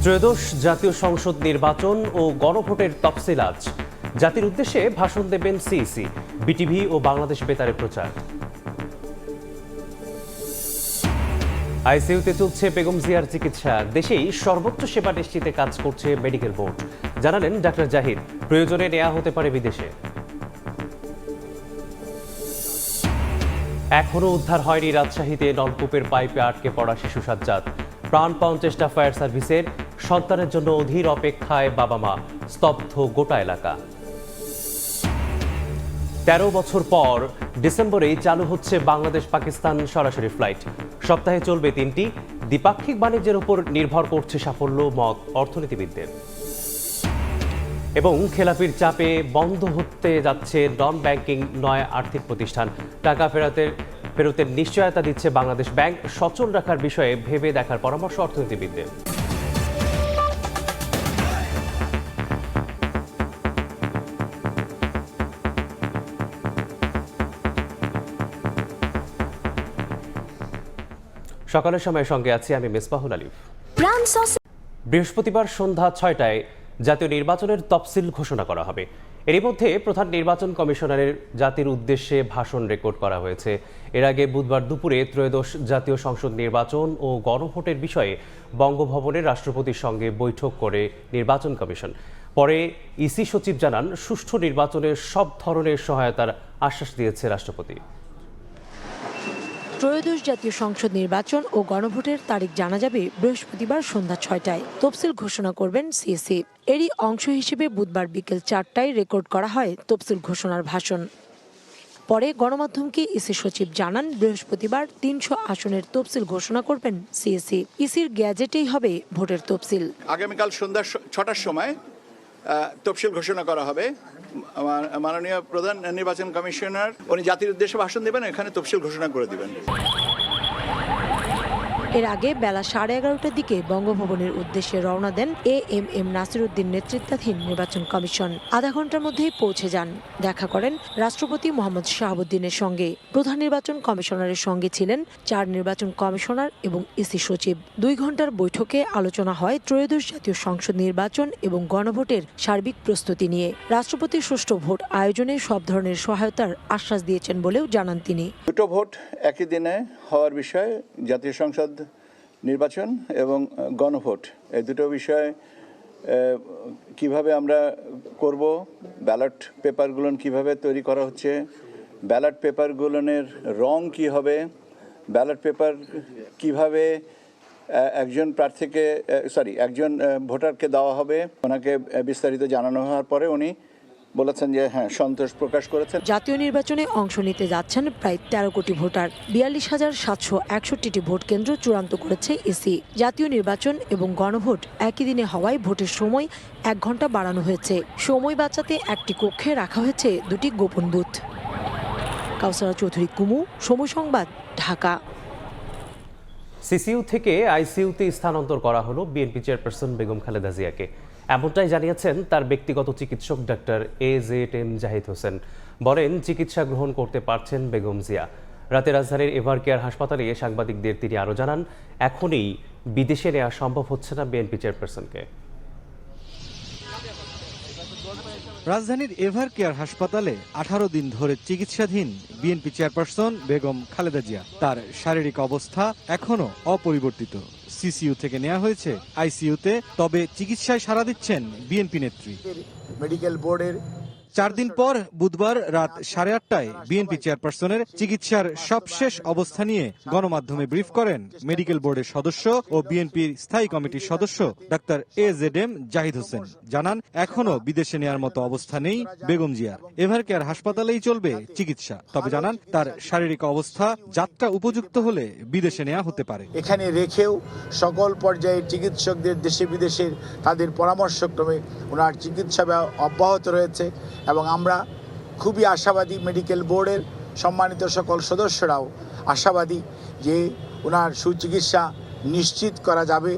ত্রয়োদশ জাতীয় সংসদ নির্বাচন ও গণভোটের তফসিল আজ। জাতির উদ্দেশ্যে ভাষণ দেবেন সিইসি, বিটিভি ও বাংলাদেশ বেতারে প্রচার। আইসিইউতে চলছে বেগম জিয়ার চিকিৎসা। দেশেই সর্বোচ্চ সেবা নিশ্চিতে কাজ করছে মেডিকেল বোর্ড, জানালেন ডাক্তার জাহিদ। প্রয়োজনে নেওয়া হতে পারে বিদেশে। এখনও উদ্ধার হয়নি রাজশাহীতে নলকূপের পাইপে আটকে পড়া শিশু সাজ্জাদ। প্রাণপণ চেষ্টা ফায়ার সার্ভিসের। সন্তানের জন্য অধীর অপেক্ষায় বাবা মা, স্তব্ধ গোটা এলাকা। ১৩ বছর পর ডিসেম্বরেই চালু হচ্ছে বাংলাদেশ পাকিস্তান সরাসরি ফ্লাইট। সপ্তাহে চলবে ৩টি। দ্বিপাক্ষিক বাণিজ্যের উপর নির্ভর করছে সাফল্য, মত অর্থনীতিবিদদের। এবং খেলাপির চাপে বন্ধ হতে যাচ্ছে নন ব্যাংকিং ৯ আর্থিক প্রতিষ্ঠান। টাকা ফেরতের নিশ্চয়তা দিচ্ছে বাংলাদেশ ব্যাংক। সচল রাখার বিষয়ে ভেবে দেখার পরামর্শ অর্থনীতিবিদদের। সকালের সময় সঙ্গে আছি আমি মেসবাহুল আলিফ। বৃহস্পতিবার সন্ধ্যা ৬টায় জাতীয় নির্বাচনের তফসিল ঘোষণা করা হবে। এরই মধ্যে প্রধান নির্বাচন কমিশনারের জাতির উদ্দেশ্যে ভাষণ রেকর্ড করা হয়েছে। এর আগে বুধবার দুপুরে ত্রয়োদশ জাতীয় সংসদ নির্বাচন ও গণভোটের বিষয়ে বঙ্গভবনের রাষ্ট্রপতির সঙ্গে বৈঠক করে নির্বাচন কমিশন। পরে ইসি সচিব জানান, সুষ্ঠু নির্বাচনের সব ধরনের সহায়তার আশ্বাস দিয়েছে রাষ্ট্রপতি। ত্রয়োদশ জাতীয় সংসদ নির্বাচন ও গণভোটের তারিখ জানা যাবে বৃহস্পতিবার সন্ধ্যা ৬টায়। তফসিল ঘোষণা করবেন সিইসি। এরই অংশ হিসেবে বুধবার বিকেল ৪টায় রেকর্ড করা হয় তফসিল ঘোষণার ভাষণ। পরে গণমাধ্যমকে ইসি সচিব জানান, বৃহস্পতিবার ৩০০ আসনের তফসিল ঘোষণা করবেন সিইসি। ইসির গ্যাজেটেই হবে ভোটের তফসিল। আগামীকাল সন্ধ্যা ৬টার সময় তফসিল ঘোষণা করা হবে। মাননীয় প্রধান নির্বাচন কমিশনার উনি জাতির উদ্দেশ্যে ভাষণ দেবেন, এখানে তফসিল ঘোষণা করে দিবেন। এর আগে বেলা 11:30টার দিকে বঙ্গভবনের উদ্দেশ্যে রওনা দেন এএমএম নাসিরউদ্দিন নেতৃত্বাধীন নির্বাচন কমিশন। আধা ঘন্টার মধ্যেই পৌঁছে যান। দেখা করেন রাষ্ট্রপতি মোহাম্মদ শাহাবুদ্দিনের সঙ্গে। প্রধান নির্বাচন কমিশনারের সঙ্গে ছিলেন ৪ নির্বাচন কমিশনার এবং ইসি সচিব। ২ ঘন্টার বৈঠকে আলোচনা হয় ত্রয়োদশ জাতীয় সংসদ নির্বাচন এবং গণভোটের সার্বিক প্রস্তুতি নিয়ে। রাষ্ট্রপতি সুষ্ঠু ভোট আয়োজনে সব ধরনের সহায়তার আশ্বাস দিয়েছেন বলেও জানান তিনি। দুটো ভোট একই দিনে হওয়ার বিষয়ে, জাতীয় সংসদ নির্বাচন এবং গণভোট, এই দুটো বিষয় কিভাবে আমরা করব, ব্যালট পেপারগুলো কিভাবে তৈরি করা হচ্ছে, ব্যালট পেপারগুলোর রং কি হবে, ব্যালট পেপার কিভাবে একজন একজন ভোটারকে দেওয়া হবে, ওনাকে বিস্তারিত জানানো হওয়ার পরে উনি বলেছেন যে হ্যাঁ, সন্তোষ প্রকাশ করেছেন। জাতীয় নির্বাচনে অংশ নিতে যাচ্ছেন প্রায় ১৩ কোটি ভোটার। ৪২,৭৬১টি ভোট কেন্দ্র চূড়ান্ত করেছে ইসি। জাতীয় নির্বাচন এবং গণভোট একই দিনে হওয়ায় ভোটের সময় ১ ঘন্টা বাড়ানো হয়েছে। সময় বাঁচাতে একটি কক্ষে রাখা হয়েছে ২টি গোপন বুথ। কাউসারা চৌধুরী কুমু, সময় সংবাদ, ঢাকা। সিসিইউ থেকে আইসিইউতে স্থানান্তর করা হলো বিএনপি চেয়ারপারসন বেগম খালেদা জিয়াকে। এমনটাই জানিয়েছেন তার ব্যক্তিগত চিকিৎসক ডাক্তার এজেড জাহিদ হোসেন। বলেন, চিকিৎসা গ্রহণ করতে পারছেন বেগম জিয়া। রাতে রাজধানীর এভার কেয়ার হাসপাতালে সাংবাদিকদের তিনি আরও জানান, এখনই বিদেশে নেওয়া সম্ভব হচ্ছে না বিএনপি চেয়ারপারসনকে। রাজধানীর এভার কেয়ার হাসপাতালে 18 দিন ধরে চিকিৎসাধীন বিএনপি চেয়ারপারসন বেগম খালেদা জিয়া। তার শারীরিক অবস্থা এখনো অপরিবর্তিত। সিসিইউ থেকে নেওয়া হয়েছে আইসিইউতে, তবে চিকিৎসায় সাড়া দিচ্ছেন বিএনপি নেত্রী। মেডিকেল বোর্ডের ৪ দিন পর বুধবার রাত 8:30টায় বিএনপি চেয়ারপারসনের চিকিৎসার সবশেষ অবস্থা নিয়ে গণমাধ্যমে ব্রিফ করেন মেডিকেল বোর্ডের সদস্য ও বিএনপির স্থায়ী কমিটির সদস্য ডাক্তার এজেড জাহিদ হোসেন। জানান, এখনো বিদেশে নেওয়ার মতো অবস্থা নেই বেগম জিয়ার। এভার কেয়ার হাসপাতালেই চলবে চিকিৎসা। তবে জানান, তার শারীরিক অবস্থা যাত্রা উপযুক্ত হলে বিদেশে নেওয়া হতে পারে। এখানে রেখেও সকল পর্যায়ের চিকিৎসকদের দেশে বিদেশের তাদের পরামর্শক্রমে ওনার চিকিৎসা অব্যাহত রয়েছে এবং আমরা খুবই আশাবাদী, মেডিকেল বোর্ডের সম্মানিত সকল সদস্যরাও আশাবাদী যে ওনার সুচিকিৎসা নিশ্চিত করা যাবে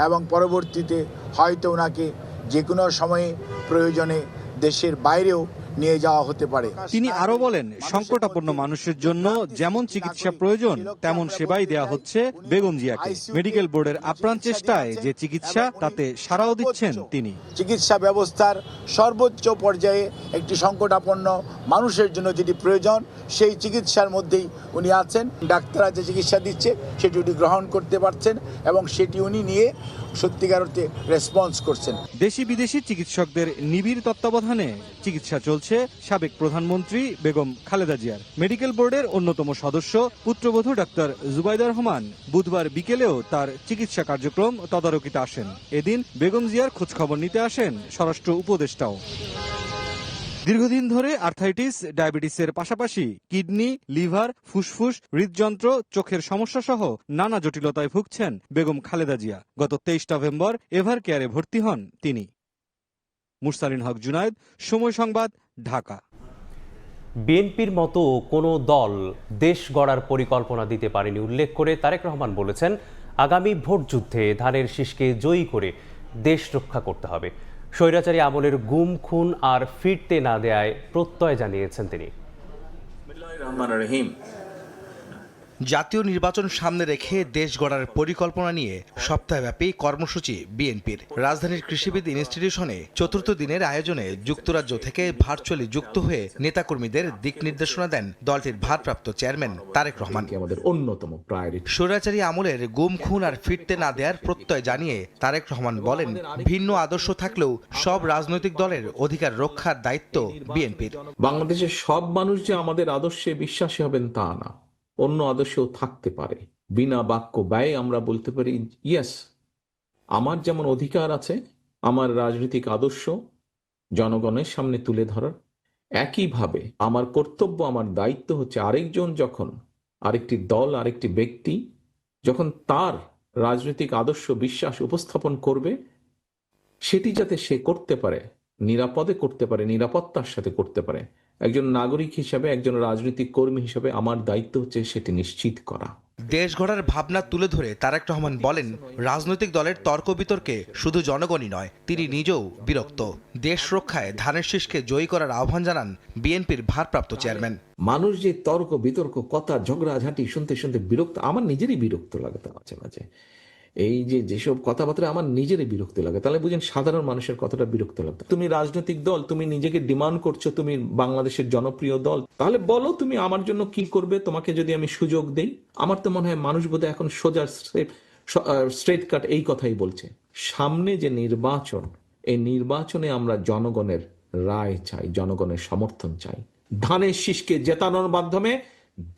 এবং পরবর্তীতে হয়তো ওনাকে যে কোনো সময়ে প্রয়োজনে দেশের বাইরেও নিয়ে যাওয়া হতে পারে। তিনি আরো বলেন, সংকটাপন্ন মানুষের জন্য যেমন চিকিৎসা প্রয়োজন তেমন সেবাই দেয়া হচ্ছে বেগম জিয়াকে। মেডিকেল বোর্ডের আপ্রাণ চেষ্টায় যে চিকিৎসা, তাতে সাড়াও দিচ্ছেন তিনি। চিকিৎসা ব্যবস্থার সর্বোচ্চ পর্যায়ে একটি সংকটাপন্ন মানুষের জন্য যেটি প্রয়োজন সেই চিকিৎসার মধ্যেই উনি আছেন। ডাক্তাররা যে চিকিৎসা দিচ্ছে সেটি উনি গ্রহণ করতে পারছেন এবং সেটি উনি নিয়ে সত্যিকার অর্থে রেসপন্স করছেন। দেশি বিদেশি চিকিৎসকদের নিবিড় তত্ত্বাবধানে চিকিৎসা চলছে সাবেক প্রধানমন্ত্রী বেগম খালেদা জিয়ার। মেডিকেল বোর্ডের অন্যতম সদস্য পুত্রবধূ ডাক্তার জুবাইদা রহমান বুধবার বিকেলেও তার চিকিৎসা কার্যক্রম তদারকিতে আসেন। এদিন বেগম জিয়ার খোঁজখবর নিতে আসেন স্বরাষ্ট্র উপদেষ্টাও। দীর্ঘদিন ধরে আর্থাইটিস, ডায়াবেটিসের পাশাপাশি কিডনি, লিভার, ফুসফুস, হৃদযন্ত্র, চোখের সমস্যা সহ নানা জটিলতায় ভুগছেন বেগম খালেদা জিয়া। গত 23 নভেম্বর এভার কেয়ারে ভর্তি হন তিনি। মুরসালিন হক জুনায়েদ, সময় সংবাদ, ঢাকা। বিএনপির মতো কোনো দল দেশ গড়ার পরিকল্পনা দিতে পারেনি উল্লেখ করে তারেক রহমান বলেছেন, আগামী ভোট যুদ্ধে ধানের শীষকে জয়ী করে দেশ রক্ষা করতে হবে। স্বৈরাচারী আমলের গুম, খুন আর ফিরতে না দেয়ায় প্রত্যয় জানিয়েছেন তিনি। জাতীয় নির্বাচন সামনে রেখে দেশ গড়ার পরিকল্পনা নিয়ে সপ্তাহব্যাপী কর্মসূচি বিএনপির। রাজধানীর কৃষিবিদ ইনস্টিটিউশনে চতুর্থ দিনের আয়োজনে যুক্তরাজ্য থেকে ভার্চুয়ালি যুক্ত হয়ে নেতাকর্মীদের দিক নির্দেশনা দেন দলটির ভারপ্রাপ্ত চেয়ারম্যান তারেক রহমান। আমাদের অন্যতম প্রায়োরিটি স্বৈরাচারী আমলের গুম, খুন আর ফিরতে না দেওয়ার প্রত্যয় জানিয়ে তারেক রহমান বলেন, ভিন্ন আদর্শ থাকলেও সব রাজনৈতিক দলের অধিকার রক্ষার দায়িত্ব বিএনপির। বাংলাদেশের সব মানুষ যে আমাদের আদর্শে বিশ্বাসী হবেন তা না, অন্য আদর্শও থাকতে পারে। বিনা বাক্য ব্যয়ে আমরা বলতে পারি, ইয়েস, আমার যেমন অধিকার আছে আমার রাজনৈতিক আদর্শ জনগণের সামনে তুলে ধরার, একইভাবে আমার কর্তব্য, আমার দায়িত্ব হচ্ছে আরেকজন যখন, আরেকটি দল, আরেকটি ব্যক্তি যখন তার রাজনৈতিক আদর্শ বিশ্বাস উপস্থাপন করবে, সেটি যাতে সে করতে পারে, নিরাপদে করতে পারে, নিরাপত্তার সাথে করতে পারে। একজন নাগরিক হিসাবে, একজন রাজনৈতিক কর্মী হিসাবে আমার দায়িত্ব হচ্ছে সেটি নিশ্চিত করা। দেশ গড়ার ভাবনা তুলে ধরে তারেক রহমান বলেন, রাজনৈতিক দলের তর্ক বিতর্কে শুধু জনগণই নয়, তিনি নিজেও বিরক্ত। দেশ রক্ষায় ধানের শীষকে জয়ী করার আহ্বান জানান বিএনপির ভারপ্রাপ্ত চেয়ারম্যান। মানুষ যে তর্ক বিতর্ক, কথা, ঝগড়াঝাঁটি শুনতে শুনতে বিরক্ত, আমার নিজেরই বিরক্ত লাগে মাঝে মাঝে। এই যেসব কথাবার্তা আমার নিজেরই বিরক্তি লাগে, তাহলে বুঝেন সাধারণ মানুষের কতটা বিরক্ত লাগতো। তুমি রাজনৈতিক দল, তুমি নিজেকে ডিমান্ড করছো তুমি বাংলাদেশের জনপ্রিয় দল, তাহলে বলো তুমি আমার জন্য কি করবে, তোমাকে যদি আমি সুযোগ দেই। আমার তো মনে হয় মানুষ বোধহয় এখন সোজা স্ট্রেট কাট এই কথাই বলছে। সামনে যে নির্বাচন, এই নির্বাচনে আমরা জনগণের রায় চাই, জনগণের সমর্থন চাই। ধানের শীষকে জেতানোর মাধ্যমে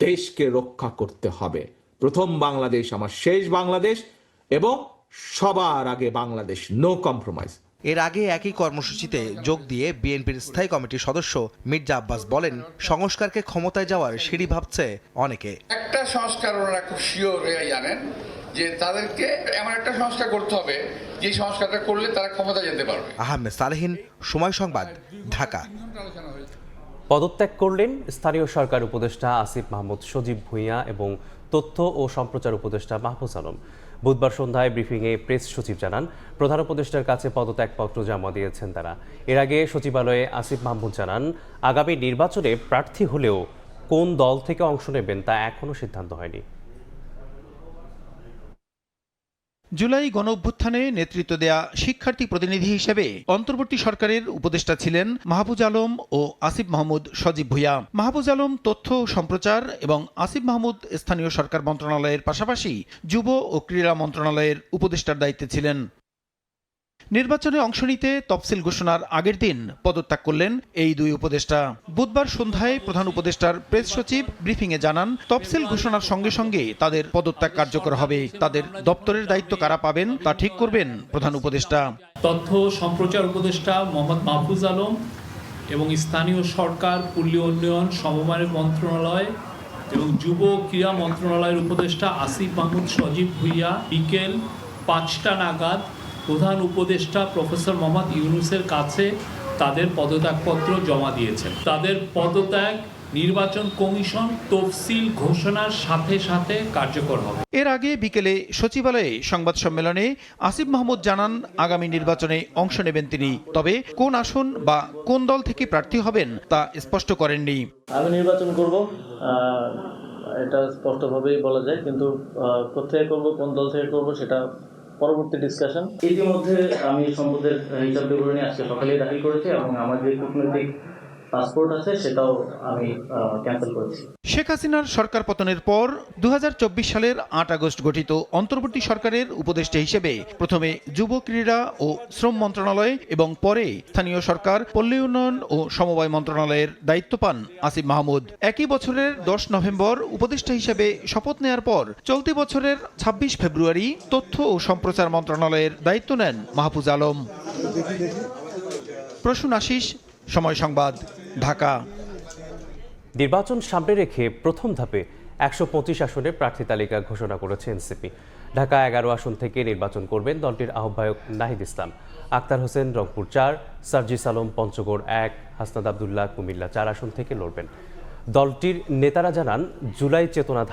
দেশকে রক্ষা করতে হবে। প্রথম বাংলাদেশ আমার শেষ বাংলাদেশ, এবং সবার আগে বাংলাদেশ, নো কম্প্রোমাইজ। এর আগে একই কর্মসূচিতে যোগ দিয়ে বিএনপির স্থায়ী কমিটির সদস্য মির্জা আব্বাস বলেন, সংস্কারকে ক্ষমতায় যাওয়ার সিঁড়ি ভাবছে অনেকে। একটা সংস্কার ওনারা খুব শিওর হয়ে জানেন যে তাদেরকে এমন একটা সংস্কার করতে হবে যে সংস্কারটা করলে তারা ক্ষমতা যেতে পারবে। আহমেদ সালেহিন, সময় সংবাদ, ঢাকা। পদত্যাগ করলেন স্থানীয় সরকার উপদেষ্টা আসিফ মাহমুদ সজীব ভুঁইয়া এবং তথ্য ও সম্প্রচার উপদেষ্টা মাহফুজ আলম। বুধবার সন্ধ্যায় ব্রিফিংয়ে প্রেস সচিব জানান, প্রধান উপদেষ্টার কাছে পদত্যাগপত্র জমা দিয়েছেন তারা। এর আগে সচিবালয়ে আসিফ মাহমুদ জানান, আগামী নির্বাচনে প্রার্থী হলেও কোন দল থেকে অংশ নেবেন তা এখনও সিদ্ধান্ত হয়নি। জুলাই গণঅভ্যুত্থানে নেতৃত্ব দেয়া শিক্ষার্থী প্রতিনিধি হিসেবে অন্তর্বর্তী সরকারের উপদেষ্টা ছিলেন মাহফুজ আলম ও আসিফ মাহমুদ সজীব ভুঁইয়া। মাহফুজ আলম তথ্য সম্প্রচার এবং আসিফ মাহমুদ স্থানীয় সরকার মন্ত্রণালয়ের পাশাপাশি যুব ও ক্রীড়া মন্ত্রণালয়ের উপদেষ্টার দায়িত্বে ছিলেন। নির্বাচনে অংশ নিতে তফসিল ঘোষণার আগের দিন পদত্যাগ করলেন এই দুই উপদেষ্টা। বুধবার সন্ধ্যায় প্রধান উপদেষ্টার প্রেস সচিব ব্রিফিংয়ে জানান, তফসিল ঘোষণার সঙ্গে সঙ্গে তাদের পদত্যাগ কার্যকর হবে। তাদের দপ্তরের দায়িত্ব কারা পাবেন তা ঠিক করবেন প্রধান উপদেষ্টা। তথ্য সম্প্রচার উপদেষ্টা মোহাম্মদ মাহফুজ আলম এবং স্থানীয় সরকার, পল্লী উন্নয়ন, সমবায় মন্ত্রণালয় এবং যুব ক্রীড়া মন্ত্রণালয়ের উপদেষ্টা আসিফ মাহমুদ সজীব ভুঁইয়া বিকেল 5টা নাগাদ প্রধান উপদেষ্টা প্রফেসর মোহাম্মদ ইউনূসের কাছে তাদের পদত্যাগপত্র জমা দিয়েছেন। তাদের পদত্যাগ নির্বাচন কমিশন তফসিল ঘোষণার সাথে সাথে কার্যকর হবে। এর আগে বিকেলে সচিবালয়ে সংবাদ সম্মেলনে আসিফ মাহমুদ জানান আগামী নির্বাচনে অংশ নেবেন তিনি, তবে কোন আসন বা কোন দল থেকে প্রার্থী হবেন তা স্পষ্ট করেননি। আমি নির্বাচন করব, এটা স্পষ্টভাবেই বলা যায়, কিন্তু কোথায় করব, কোন দল থেকে করব সেটা পরবর্তী ডিসকাশন। ইতিমধ্যে আমি সম্পদের হিসাব বিবরণী আজকে সকালেই দাখিল করেছি এবং আমার যে কূটনৈতিক পাসপোর্ট আছে সেটাও আমি ক্যান্সেল করেছি। শেখ হাসিনার সরকার পতনের পর 2024 সালের 8 আগস্ট গঠিত অন্তর্বর্তী সরকারের উপদেষ্টা হিসেবে প্রথমে যুব ক্রীড়া ও শ্রম মন্ত্রণালয় এবং পরে স্থানীয় সরকার, পল্লী উন্নয়ন ও সমবায় মন্ত্রণালয়ের দায়িত্ব পান আসিফ মাহমুদ। একই বছরের 10 নভেম্বর উপদেষ্টা হিসেবে শপথ নেয়ার পর চলতি বছরের 26 ফেব্রুয়ারি তথ্য ও সম্প্রচার মন্ত্রণালয়ের দায়িত্ব নেন মাহফুজ আলম। প্রসূন আশিস, সময় সংবাদ, ঢাকা। নির্বাচন সামনে রেখে প্রথম ধাপে 125 আসনে প্রার্থী তালিকা ঘোষণা করেছে এনসিপি। ঢাকা 11 আসন থেকে নির্বাচন করবেন দলটির আহ্বায়ক নাহিদ ইসলাম, আক্তার হোসেন রংপুর 4, সার্জিস আলম পঞ্চগড় 1, হাসনাত আবদুল্লাহ কুমিল্লা 4 আসন থেকে লড়বেন। দলটির নেতারা জানান জুলাই চেতনা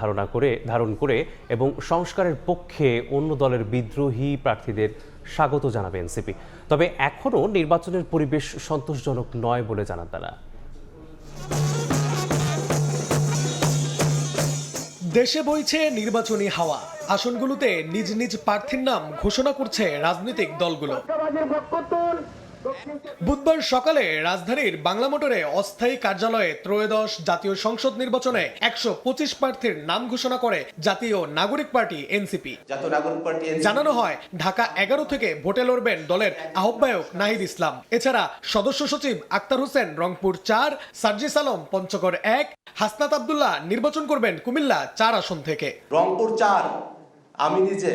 ধারণ করে এবং সংস্কারের পক্ষে অন্য দলের বিদ্রোহী প্রার্থীদের স্বাগত জানাবে এনসিপি। তবে এখনও নির্বাচনের পরিবেশ সন্তোষজনক নয় বলে জানান তারা। দেশে বইছে নির্বাচনী হাওয়া, আসনগুলোতে নিজ নিজ প্রার্থীর নাম ঘোষণা করছে রাজনৈতিক দলগুলো। বুধবার সকালে রাজধানীর বাংলা মোটরে অস্থায়ী কার্যালয়ে ত্রয়োদশ জাতীয় সংসদ নির্বাচনে 125 প্রার্থীর নাম ঘোষণা করে জাতীয় নাগরিক পার্টি এনসিপি। জানানো হয় ঢাকা 11 থেকে ভোটে লড়বেন দলের আহ্বায়ক নাহিদ ইসলাম। এছাড়া সদস্য সচিব আক্তার হোসেন রংপুর 4, সার্জিস আলম পঞ্চগড় 1, হাসনাত আবদুল্লাহ নির্বাচন করবেন কুমিল্লা 4 আসন থেকে। রংপুর 4 আমি নিজে।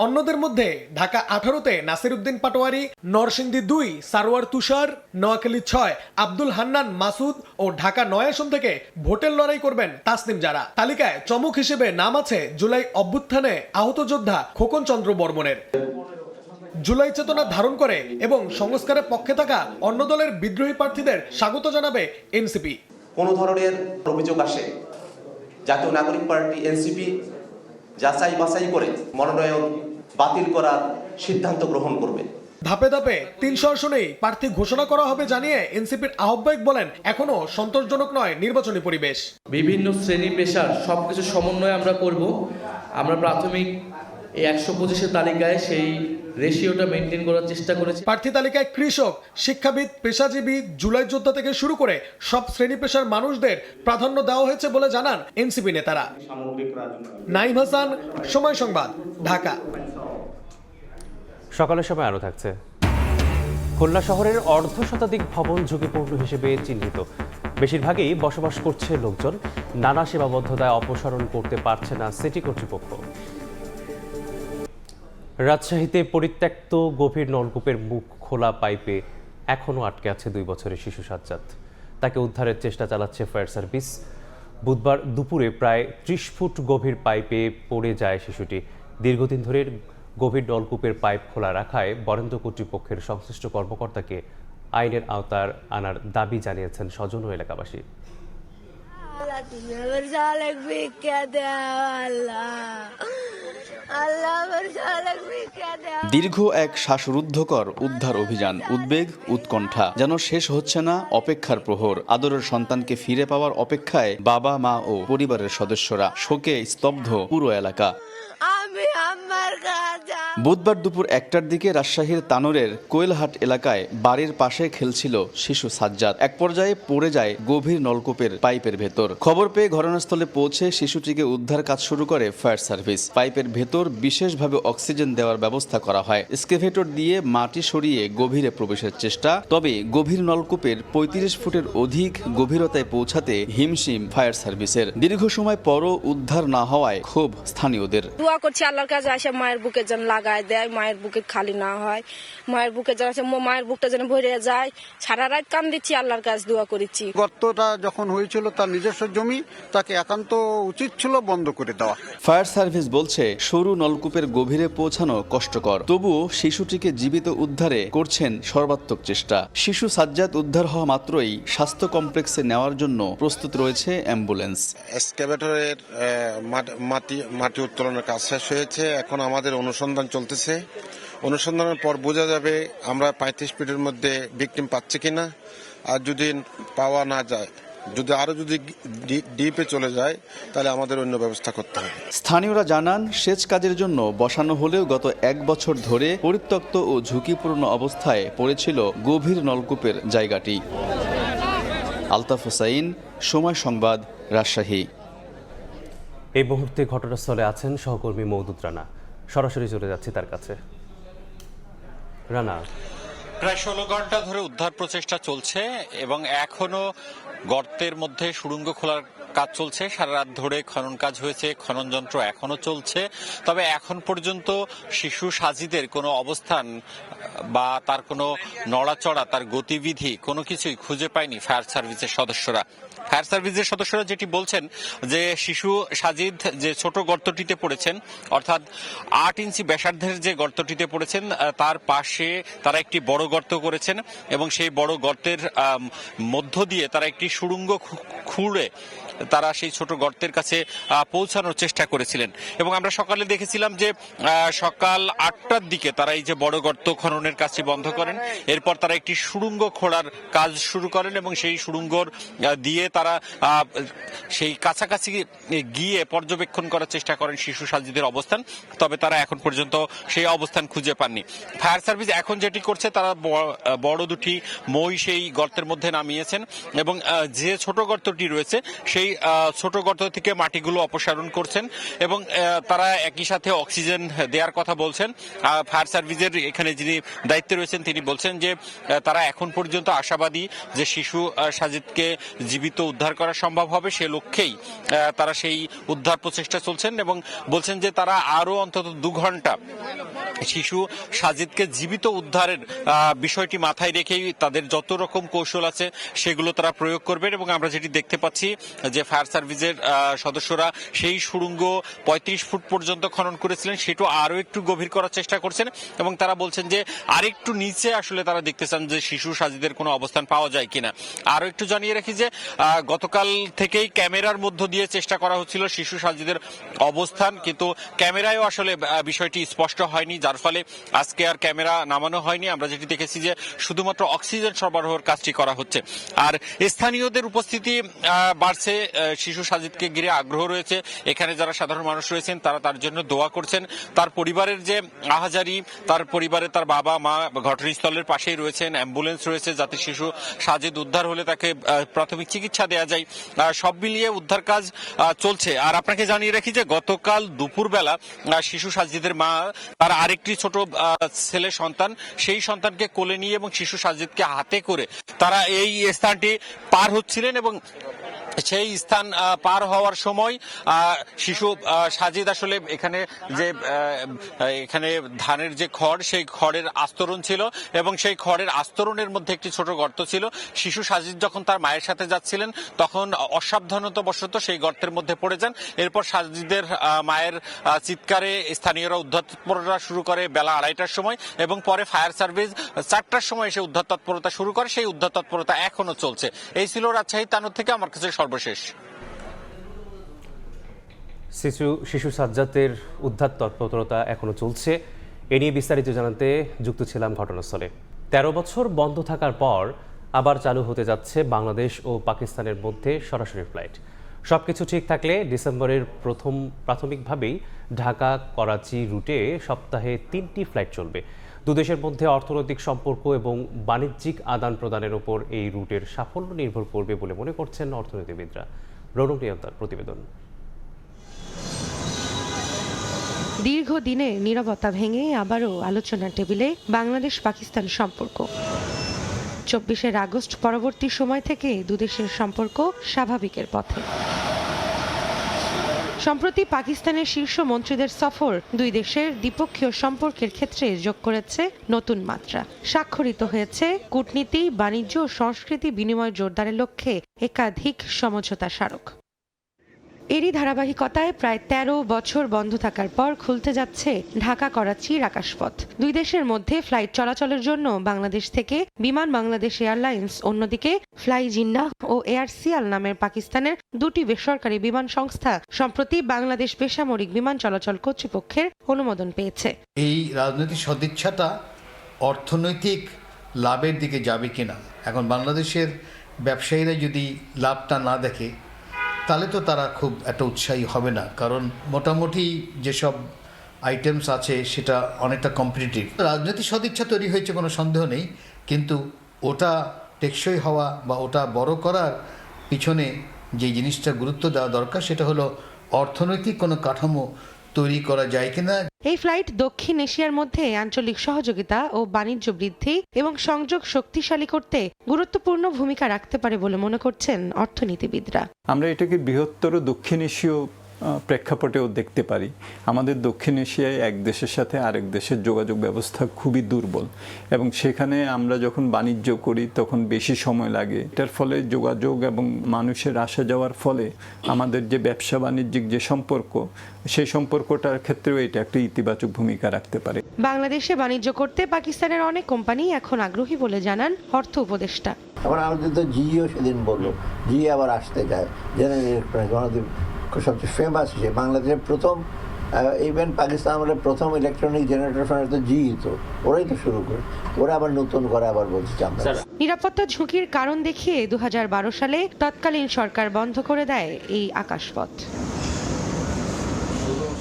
অন্যদের মধ্যে ঢাকা 18-তে নাসির উদ্দিন পাটোয়ারি, নরসিংদী 2 সারোয়ার তুষার, নোয়াখালী 6 আব্দুল হান্নান মাসুদ ও ঢাকা 9 আসন থেকে ভোটের লড়াই করবেন তাসনিম জারা। তালিকায় চমক হিসেবে নাম আছে জুলাই অভ্যুত্থানে আহত যোদ্ধা খোকন চন্দ্র বর্মনের। জুলাই চেতনা ধারণ করে এবং সংস্কারের পক্ষে থাকা অন্য দলের বিদ্রোহী প্রার্থীদের স্বাগত জানাবে এনসিপি। কোন ধরনের অভিযোগ আসে জাতীয় নাগরিক পার্টি এনসিপি যাচাই বাছাই করে মনোনয়ন বাতিল করার সিদ্ধান্ত গ্রহণ করবে। ধাপে ধাপে 300 আসনেই প্রার্থী ঘোষণা করা হবে জানিয়ে এনসিপির আহ্বায়ক বলেন এখনো সন্তোষজনক নয় নির্বাচনী পরিবেশ। বিভিন্ন শ্রেণী পেশার সবকিছু সমন্বয় আমরা করব। আমরা প্রাথমিক এই 125 তালিকায় সেই রেশিওটা মেনটেন করার চেষ্টা করেছি। প্রার্থী তালিকায় কৃষক, শিক্ষাবিদ, পেশাজীবী, জুলাই যোদ্ধা থেকে শুরু করে সব শ্রেণী পেশার মানুষদের প্রাধান্য দেওয়া হয়েছে বলে জানান এনসিপি নেতারা। নাইম হাসান, সময় সংবাদ, ঢাকা। সকালের সময় আরও থাকছে। খুলনা শহরের অর্ধশতাধিক ভবন ঝুঁকিপূর্ণ হিসেবে চিহ্নিত। বেশিরভাগই বসবাস করছে লোকজন। নানা সীমাবদ্ধতায় অপসারণ করতে পারছে না সিটি কর্তৃপক্ষ। রাজশাহীতে পরিত্যক্ত গভীর নলকূপের মুখ খোলা পাইপে এখনও আটকে আছে 2 বছরের শিশু সাজ্জাদ। তাকে উদ্ধারের চেষ্টা চালাচ্ছে ফায়ার সার্ভিস। বুধবার দুপুরে প্রায় 30 ফুট গভীর পাইপে পড়ে যায় শিশুটি। দীর্ঘদিন ধরে গভীর নলকূপের পাইপ খোলা রাখায় বরেন্দ্র কর্তৃপক্ষের সংশ্লিষ্ট কর্মকর্তাকে আইনের আওতার আনার দাবি জানিয়েছেন স্বজন ও এলাকাবাসী। দীর্ঘ এক শ্বাসরুদ্ধকর উদ্ধার অভিযান, উদ্বেগ, উৎকণ্ঠা, যেন শেষ হচ্ছে না অপেক্ষার প্রহর। আদরের সন্তানকে ফিরে পাওয়ার অপেক্ষায় বাবা, মা ও পরিবারের সদস্যরা। শোকে স্তব্ধ পুরো এলাকা। বুধবার দুপুর 1টার দিকে রাজশাহীর তানোরের কোয়েলহাট এলাকায় বাড়ির পাশে খেলছিল শিশু সাজ্জাদ। এক পর্যায়ে পড়ে যায় গভীর নলকূপের পাইপের ভেতর। খবর পেয়ে ঘটনাস্থলে পৌঁছে শিশুটিকে উদ্ধার কাজ শুরু করে ফায়ার সার্ভিস। পাইপের ভেতর বিশেষভাবে অক্সিজেন দেওয়ার ব্যবস্থা করা হয়। এক্সকেভেটর দিয়ে মাটি সরিয়ে গভীরে প্রবেশের চেষ্টা। তবে গভীর নলকূপের 35 ফুটের অধিক গভীরতায় পৌঁছাতে হিমশিম ফায়ার সার্ভিসের। দীর্ঘ সময় পরও উদ্ধার না হওয়ায় ক্ষোভ স্থানীয়দের। দোয়া করছি আল্লাহর কাছে, মায়ের বুকে যেন লাগা লাগায় দেয়, মায়ের বুকে খালি না হয়, মায়ের বুকে যারা আছে মায়ের বুকটা যেন ভরে যায়। সারা রাত কান দিচ্ছি, আল্লাহর কাছে দোয়া করেছি। গর্তটা যখন হয়েছিল তার নিজস্ব জমি, তাকে একান্ত উচিত ছিল বন্ধ করে দেওয়া। ফায়ার সার্ভিস বলছে সরু নলকূপের গভীরে পৌঁছানো কষ্টকর, তবুও শিশুটিকে জীবিত উদ্ধারে করছেন সর্বাত্মক চেষ্টা। শিশু সাজ্জাদ উদ্ধার হওয়া মাত্রই স্বাস্থ্য কমপ্লেক্সে নেওয়ার জন্য প্রস্তুত রয়েছে অ্যাম্বুলেন্স। এক্সকাভেটরের মাটি উত্তোলনের কাজ শেষ হয়েছে, এখন আমাদের অনুসন্ধান চলতেছে। অনুসন্ধানের পর বোঝা যাবে আমরা 35 ফিটের মধ্যে ভিকটিম পাচ্ছি কিনা। আর যদি পাওয়া না যায়, যদি ডিপে চলে যায়, তাহলে আমাদের অন্য ব্যবস্থা করতে হবে। স্থানীয়রা জানান সেচ কাজের জন্য বসানো হলেও গত 1 বছর ধরে পরিত্যক্ত ও ঝুঁকিপূর্ণ অবস্থায় পড়েছিল গভীর নলকূপের জায়গাটি। আলতাফ হোসাইন, সময় সংবাদ, রাজশাহী। এই মুহূর্তে ঘটনাস্থলে আছেন সহকর্মী মওদুদ রানা। সরাসরি চলে যাচ্ছি তার কাছে। রানা, প্রায় 16 ঘন্টা ধরে উদ্ধার প্রচেষ্টা চলছে এবং এখনো গর্তের মধ্যে সুড়ঙ্গ খোলার কাজ চলছে। সারা রাত ধরে খনন কাজ হয়েছে, খনন যন্ত্র এখনো চলছে। তবে এখন পর্যন্ত শিশু সাজিদের কোনো অবস্থান বা তার কোনো নড়াচড়া, তার গতিবিধি কোনো কিছুই খুঁজে পায়নি ফায়ার সার্ভিসের সদস্যরা। ফায়ার সার্ভিসের সদস্যরা যেটি বলছেন যে শিশু সাজিদ যে ছোট গর্তটিতে পড়েছেন, অর্থাৎ 8 ইঞ্চি ব্যাসার্ধের যে গর্তটিতে পড়েছেন, তার পাশে তারা একটি বড় গর্ত করেছেন এবং সেই বড় গর্তের মধ্য দিয়ে তারা একটি সুড়ঙ্গ খুঁড়ে তারা সেই ছোট গর্তের কাছে পৌঁছানোর চেষ্টা করেছিলেন। এবং আমরা সকালে দেখেছিলাম যে সকাল 8টার দিকে তারা এই যে বড় গর্ত খননের কাজটি বন্ধ করেন। এরপর তারা একটি সুড়ঙ্গ খোঁড়ার কাজ শুরু করেন এবং সেই সুড়ঙ্গর দিয়ে তারা সেই কাছাকাছি গিয়ে পর্যবেক্ষণ করার চেষ্টা করেন শিশু সাজিদের অবস্থান। তবে তারা এখন পর্যন্ত সেই অবস্থান খুঁজে পাননি। ফায়ার সার্ভিস এখন যেটি করছে, তারা বড় দুটি মই সেই গর্তের মধ্যে নামিয়েছেন এবং যে ছোট গর্তটি রয়েছে সেই ছোট গর্ত থেকে মাটিগুলো অপসারণ করছেন এবং তারা একই সাথে অক্সিজেন দেওয়ার কথা বলছেন। ফায়ার সার্ভিসের এখানে যিনি দায়িত্বে রয়েছেন তিনি বলছেন যে তারা এখন পর্যন্ত আশাবাদী যে শিশু সাজিদকে জীবিত উদ্ধার করা সম্ভব হবে, সে লক্ষ্যেই তারা সেই উদ্ধার প্রচেষ্টা চলছেন এবং বলছেন যে তারা আরো অন্তত 2 ঘন্টা শিশু সাজিদকে জীবিত উদ্ধারের বিষয়টি মাথায় রেখেই তাদের যত রকম কৌশল আছে সেগুলো তারা প্রয়োগ করবেন। এবং আমরা যেটি দেখতে পাচ্ছি যে ফায়ার সার্ভিসের সদস্যরা সেই সুড়ঙ্গ 35 ফুট পর্যন্ত খনন করেছিলেন, সেটা আরো একটু গভীর করার চেষ্টা করছেন এবং তারা বলছেন যে আরেকটু নিচে আসলে তারা দেখতে চান যে শিশু সাজিদের কোনো অবস্থান পাওয়া যায় কিনা। আরো একটু জানিয়ে রাখি যে গতকাল থেকেই ক্যামেরার মধ্য দিয়ে চেষ্টা করা হচ্ছিল শিশু সাজিদের অবস্থান, কিন্তু ক্যামেরায়ও আসলে বিষয়টি স্পষ্ট হয়নি, যার ফলে আজকে আর ক্যামেরা নামানো হয়নি। আমরা যেটি দেখেছি যে শুধুমাত্র অক্সিজেন সরবরাহের কাজটি করা হচ্ছে। আর স্থানীয়দের উপস্থিতি বাড়ছে, শিশু সাজিদকে ঘিরে আগ্রহ রয়েছে। এখানে যারা সাধারণ মানুষ রয়েছেন তারা তার জন্য দোয়া করছেন। তার পরিবারের যে আহাজারি, তার পরিবারে তার বাবা মা ঘটনাস্থলের পাশেই রয়েছেন, অ্যাম্বুলেন্স রয়েছে যাতে শিশু সাজিদ উদ্ধার হলে তাকে প্রাথমিক চিকিৎসা দেওয়া যায়। সব মিলিয়ে উদ্ধার কাজ চলছে। আর আপনাকে জানিয়ে রাখি যে গতকাল দুপুরবেলা শিশু সাজিদের মা তার আরেকটি ছোট ছেলে সন্তান, সেই সন্তানকে কোলে নিয়ে এবং শিশু সাজিদকে হাতে করে তারা এই স্থানটি পার হচ্ছিলেন এবং সেই স্থান পার হওয়ার সময় শিশু সাজিদ আসলে এখানে যে এখানে ধানের যে খড়, সেই খড়ের আস্তরণ ছিল এবং সেই খড়ের আস্তরণের মধ্যে একটি ছোট গর্ত ছিল। শিশু সাজিদ যখন তার মায়ের সাথে যাচ্ছিলেন তখন অসাবধানতাবশত সেই গর্তের মধ্যে পড়ে যান। এরপর সাজিদের মায়ের চিৎকারে স্থানীয়রা উদ্ধার তৎপরতা শুরু করে বেলা 2:30টার সময় এবং পরে ফায়ার সার্ভিস 4টার সময় এসে উদ্ধার তৎপরতা শুরু করে। সেই উদ্ধার তৎপরতা এখনো চলছে। এই ছিল রাজশাহী তানুর থেকে আমার কাছে সর্বশেষ। শিশু সাজ্জাদের উদ্ধার তৎপরতা এখনো চলছে। এ নিয়ে বিস্তারিত জানাতে যুক্ত ছিলাম ঘটনাস্থলে। 13 বছর বন্ধ থাকার পর আবার চালু হতে যাচ্ছে বাংলাদেশ ও পাকিস্তানের মধ্যে সরাসরি ফ্লাইট। সবকিছু ঠিক থাকলে ডিসেম্বরের প্রাথমিকভাবেই ঢাকা করাচি রুটে সপ্তাহে 3টি ফ্লাইট চলবে। দুদেশের মধ্যে অর্থনৈতিক সম্পর্ক এবং বাণিজ্যিক আদান প্রদানের উপর এই রুটের সাফল্য নির্ভর করবে বলে মনে করছেন অর্থনীতিবিদরা। রৌনক নিয়ন্তার প্রতিবেদন। দীর্ঘদিনের নীরবতা ভেঙে আবারও আলোচনার টেবিলে বাংলাদেশ পাকিস্তান সম্পর্ক। 24 আগস্ট পরবর্তী সময় থেকে দুদেশের সম্পর্ক স্বাভাবিকের পথে। সম্প্রতি পাকিস্তানের শীর্ষ মন্ত্রীদের সফর দুই দেশের দ্বিপক্ষীয় সম্পর্কের ক্ষেত্রে যোগ করেছে নতুন মাত্রা। স্বাক্ষরিত হয়েছে কূটনীতি, বাণিজ্য ও সংস্কৃতি বিনিময় জোরদারের লক্ষ্যে একাধিক সমঝোতা স্মারক। এরই ধারাবাহিকতায় প্রায় ১৩ বছর বন্ধ থাকার পর খুলতে যাচ্ছে ঢাকা করাচির আকাশপথ। দুই দেশের মধ্যে ফ্লাইট চলাচলের জন্য বাংলাদেশ থেকে বিমান বাংলাদেশ এয়ারলাইন্স, অন্যদিকে ফ্লাই জিন্নাহ ও এয়ার সিয়াল নামের পাকিস্তানের দুটি বেসরকারি বিমান সংস্থা সম্প্রতি বাংলাদেশ বেসামরিক বিমান চলাচল কর্তৃপক্ষের অনুমোদন পেয়েছে। এই রাজনৈতিক সদিচ্ছাটা অর্থনৈতিক লাভের দিকে যাবে কিনা, এখন বাংলাদেশের ব্যবসায়ীরা যদি লাভটা না দেখে তাহলে তো তারা খুব একটা উৎসাহী হবে না, কারণ মোটামুটি যেসব আইটেমস আছে সেটা অনেকটা কম্পিটিটিভ। রাজনৈতিক সদিচ্ছা তৈরি হয়েছে, কোনো সন্দেহ নেই, কিন্তু ওটা টেকসই হওয়া বা ওটা বড় করার পিছনে যে জিনিসটা গুরুত্ব দেওয়া দরকার সেটা হলো অর্থনৈতিক কোনো কাঠামো তৈরি করা যায় কিনা। এই ফ্লাইট দক্ষিণ এশিয়ার মধ্যে আঞ্চলিক সহযোগিতা ও বাণিজ্য বৃদ্ধি এবং সংযোগ শক্তিশালী করতে গুরুত্বপূর্ণ ভূমিকা রাখতে পারে বলে মনে করছেন অর্থনীতিবিদরা। আমরা এটাকে বৃহত্তর দক্ষিণ এশীয় প্রেক্ষাপটেও দেখতে পারি। আমাদের দক্ষিণ এশিয়ায় এক দেশের সাথে আরেক দেশের যোগাযোগ ব্যবস্থা খুবই দুর্বল এবং সেখানে আমরা যখন বাণিজ্য করি তখন বেশি সময় লাগে। এটার ফলে যোগাযোগ এবং মানুষের আসা যাওয়ার ফলে আমাদের যে ব্যবসা বাণিজ্যিক যে সম্পর্ক, সেই সম্পর্কটার ক্ষেত্রেও এটা একটা ইতিবাচক ভূমিকা রাখতে পারে। বাংলাদেশে বাণিজ্য করতে পাকিস্তানের অনেক কোম্পানি এখন আগ্রহী বলে জানান অর্থ উপদেষ্টা। আবার আমাদের তো জিও সেদিন বললো, জিও আবার আসতে চায়। জেনারেল ইলেকট্রনিক্স সবচেয়ে ফেমাস, যে বাংলাদেশের প্রথম, ইভেন পাকিস্তান আমাদের প্রথম ইলেকট্রনিক জেনারেটর ফার্ম তো জিই, তো ওরাই তো শুরু করে, ওরা আবার নতুন করে আবার বলছে। নিরাপত্তা ঝুঁকির কারণ দেখিয়ে 2012 সালে তৎকালীন সরকার বন্ধ করে দেয় এই আকাশপথ।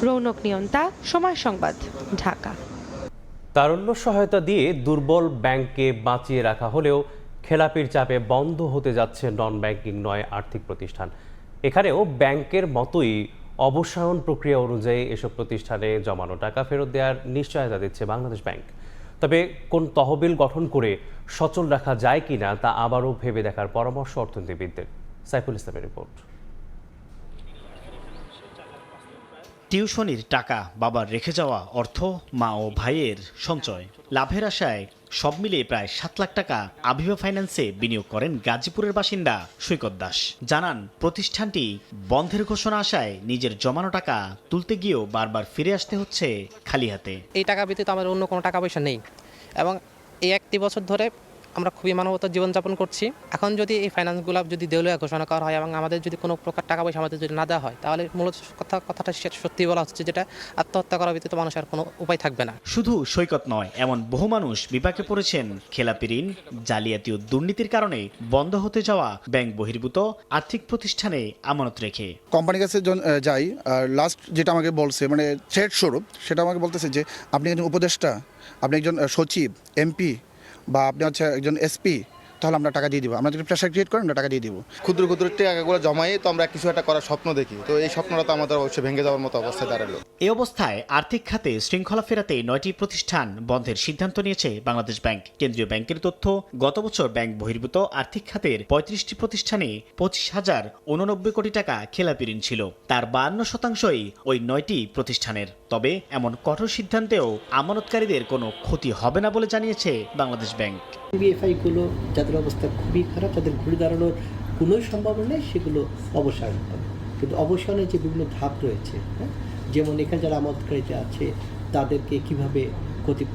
রৌনক নিয়ন্তা, সময় সংবাদ, ঢাকা। তারল্য সহায়তা দিয়ে দুর্বল ব্যাংককে বাঁচিয়ে রাখা হলেও খেলাপির চাপে বন্ধ হতে যাচ্ছে নন ব্যাংকিং নয় আর্থিক প্রতিষ্ঠান। এখানেও ব্যাংকের মতোই অবসায়ন প্রক্রিয়া অনুযায়ী এসব প্রতিষ্ঠানে জমানো টাকা ফেরত দেওয়ার নিশ্চয়তা দিচ্ছে বাংলাদেশ ব্যাংক। তবে কোন তহবিল গঠন করে সচল রাখা যায় কিনা তা আবারও ভেবে দেখার পরামর্শ অর্থনীতিবিদদের। সাইফুল ইসলামের রিপোর্ট। টিউশনির টাকা, বাবার রেখে যাওয়া অর্থ, মা ও ভাইয়ের সঞ্চয়, লাভের আশায় সব মিলিয়ে প্রায় 7 লাখ টাকা আভিবা ফাইন্যান্সে বিনিয়োগ করেন গাজীপুরের বাসিন্দা সৈকত দাস। জানান, প্রতিষ্ঠানটি বন্ধের ঘোষণা আসায় নিজের জমানো টাকা তুলতে গিয়েও বারবার ফিরে আসতে হচ্ছে খালি হাতে। এই টাকা ব্যতীত আমার অন্য কোনো টাকা পয়সা নেই এবং এই 1 বছর ধরে আমরা খুবই মানবতার জীবনযাপন করছি। এখন যদি এই ফাইন্যান্সগুলো যদি দেউলিয়া ঘোষণা করা হয় এবং আমাদের যদি কোনো প্রকার টাকা পয়সা আমাদের যদি না দেওয়া হয়, তাহলে মূলত কথাটা সত্যি বলা হচ্ছে, যেটা আত্মহত্যা করার ব্যতীত মানুষের কোনো উপায় থাকবে না। শুধু সৈকত নয়, এমন বহু মানুষ বিপাকে পড়েছেন খেলাপি ঋণ, জালিয়াতি ও দুর্নীতির কারণে বন্ধ হতে যাওয়া ব্যাংক বহির্ভূত আর্থিক প্রতিষ্ঠানে আমানত রেখে। কোম্পানির কাছে যাই, আর লাস্ট যেটা আমাকে বলছে, মানে থ্রেড স্বরূপ, সেটা আমাকে বলতেছে যে আপনি একজন উপদেষ্টা, আপনি একজন সচিব, এমপি বা আপনি হচ্ছে একজন এসপি, তাহলে আমরা টাকা দিয়ে দিব। আমরা যদি প্রেশার ক্রিয়েট করেন, আমরা টাকা দিয়ে দিব। ক্ষুদ্র ক্ষুদ্র টাকাগুলো জমাই তো আমরা কিছু একটা করার স্বপ্ন দেখি, তো এই স্বপ্নটা তো আমাদের অবশ্যই ভেঙে যাওয়ার মতো অবস্থায় দাঁড়ালো। এই অবস্থায় আর্থিক খাতে শৃঙ্খলা ফেরাতে 9টি প্রতিষ্ঠান বন্ধের সিদ্ধান্ত নিয়েছে বাংলাদেশ ব্যাংক। কেন্দ্রীয় ব্যাংকের তথ্য, গত বছর ব্যাংক বহির্ভূত আর্থিক খাতের 35টি প্রতিষ্ঠানে 25,089 কোটি টাকা খেলাপি ঋণ ছিল। তার 52%ই ওই 9টি প্রতিষ্ঠানের। তবে এমন কঠোর সিদ্ধান্তেও আমানতকারীদের কোনো ক্ষতি হবে না বলে জানিয়েছে বাংলাদেশ ব্যাংক। বিএফআইগুলো যাদের অবস্থা খুবই খারাপ, তাদের ঘুরে দাঁড়ানোর কোনো সম্ভাবনা নেই, সেগুলো অবসান হবে। কিন্তু অবসানের যে বিভিন্ন ধাপ রয়েছে, যেমন এখানে যারা আমানতকারীতে আছে তাদেরকে কিভাবে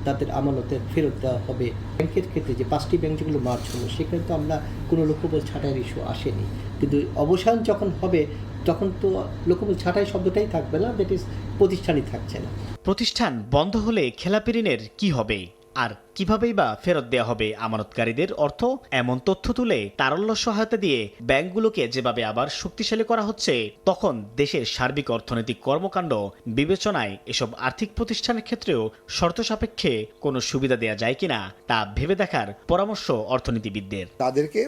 তাদের আমানতের ফেরত দেওয়া হবে। ব্যাংকের ক্ষেত্রে যে 5টি ব্যাংক যেগুলো মার্চ হলো, সেখানে তো আমরা কোনো লোকবল ছাঁটাইয়ের ইস্যু আসেনি, কিন্তু অবসান যখন হবে তখন তো লোকবল ছাঁটাই শব্দটাই থাকবে না, দ্যাট ইজ প্রতিষ্ঠানই থাকছে না। প্রতিষ্ঠান বন্ধ হলে খেলাপি ঋণের কি হবে, আর কিভাবেই বা ফেরত দেওয়া হবে আমানতকারীদের অর্থ? এমন তথ্য তুলে তারল্য সহায়তা দিয়ে ব্যাংকগুলোকে যেভাবে আবার শক্তিশালী করা হচ্ছে, তখন দেশের সার্বিক অর্থনৈতিক কর্মকাণ্ড বিবেচনায় এসব আর্থিক প্রতিষ্ঠানের ক্ষেত্রেও শর্ত সাপেক্ষে কোনো সুবিধা দেওয়া যায় কিনা তা ভেবে দেখার পরামর্শ অর্থনীতিবিদদের। তাদেরকে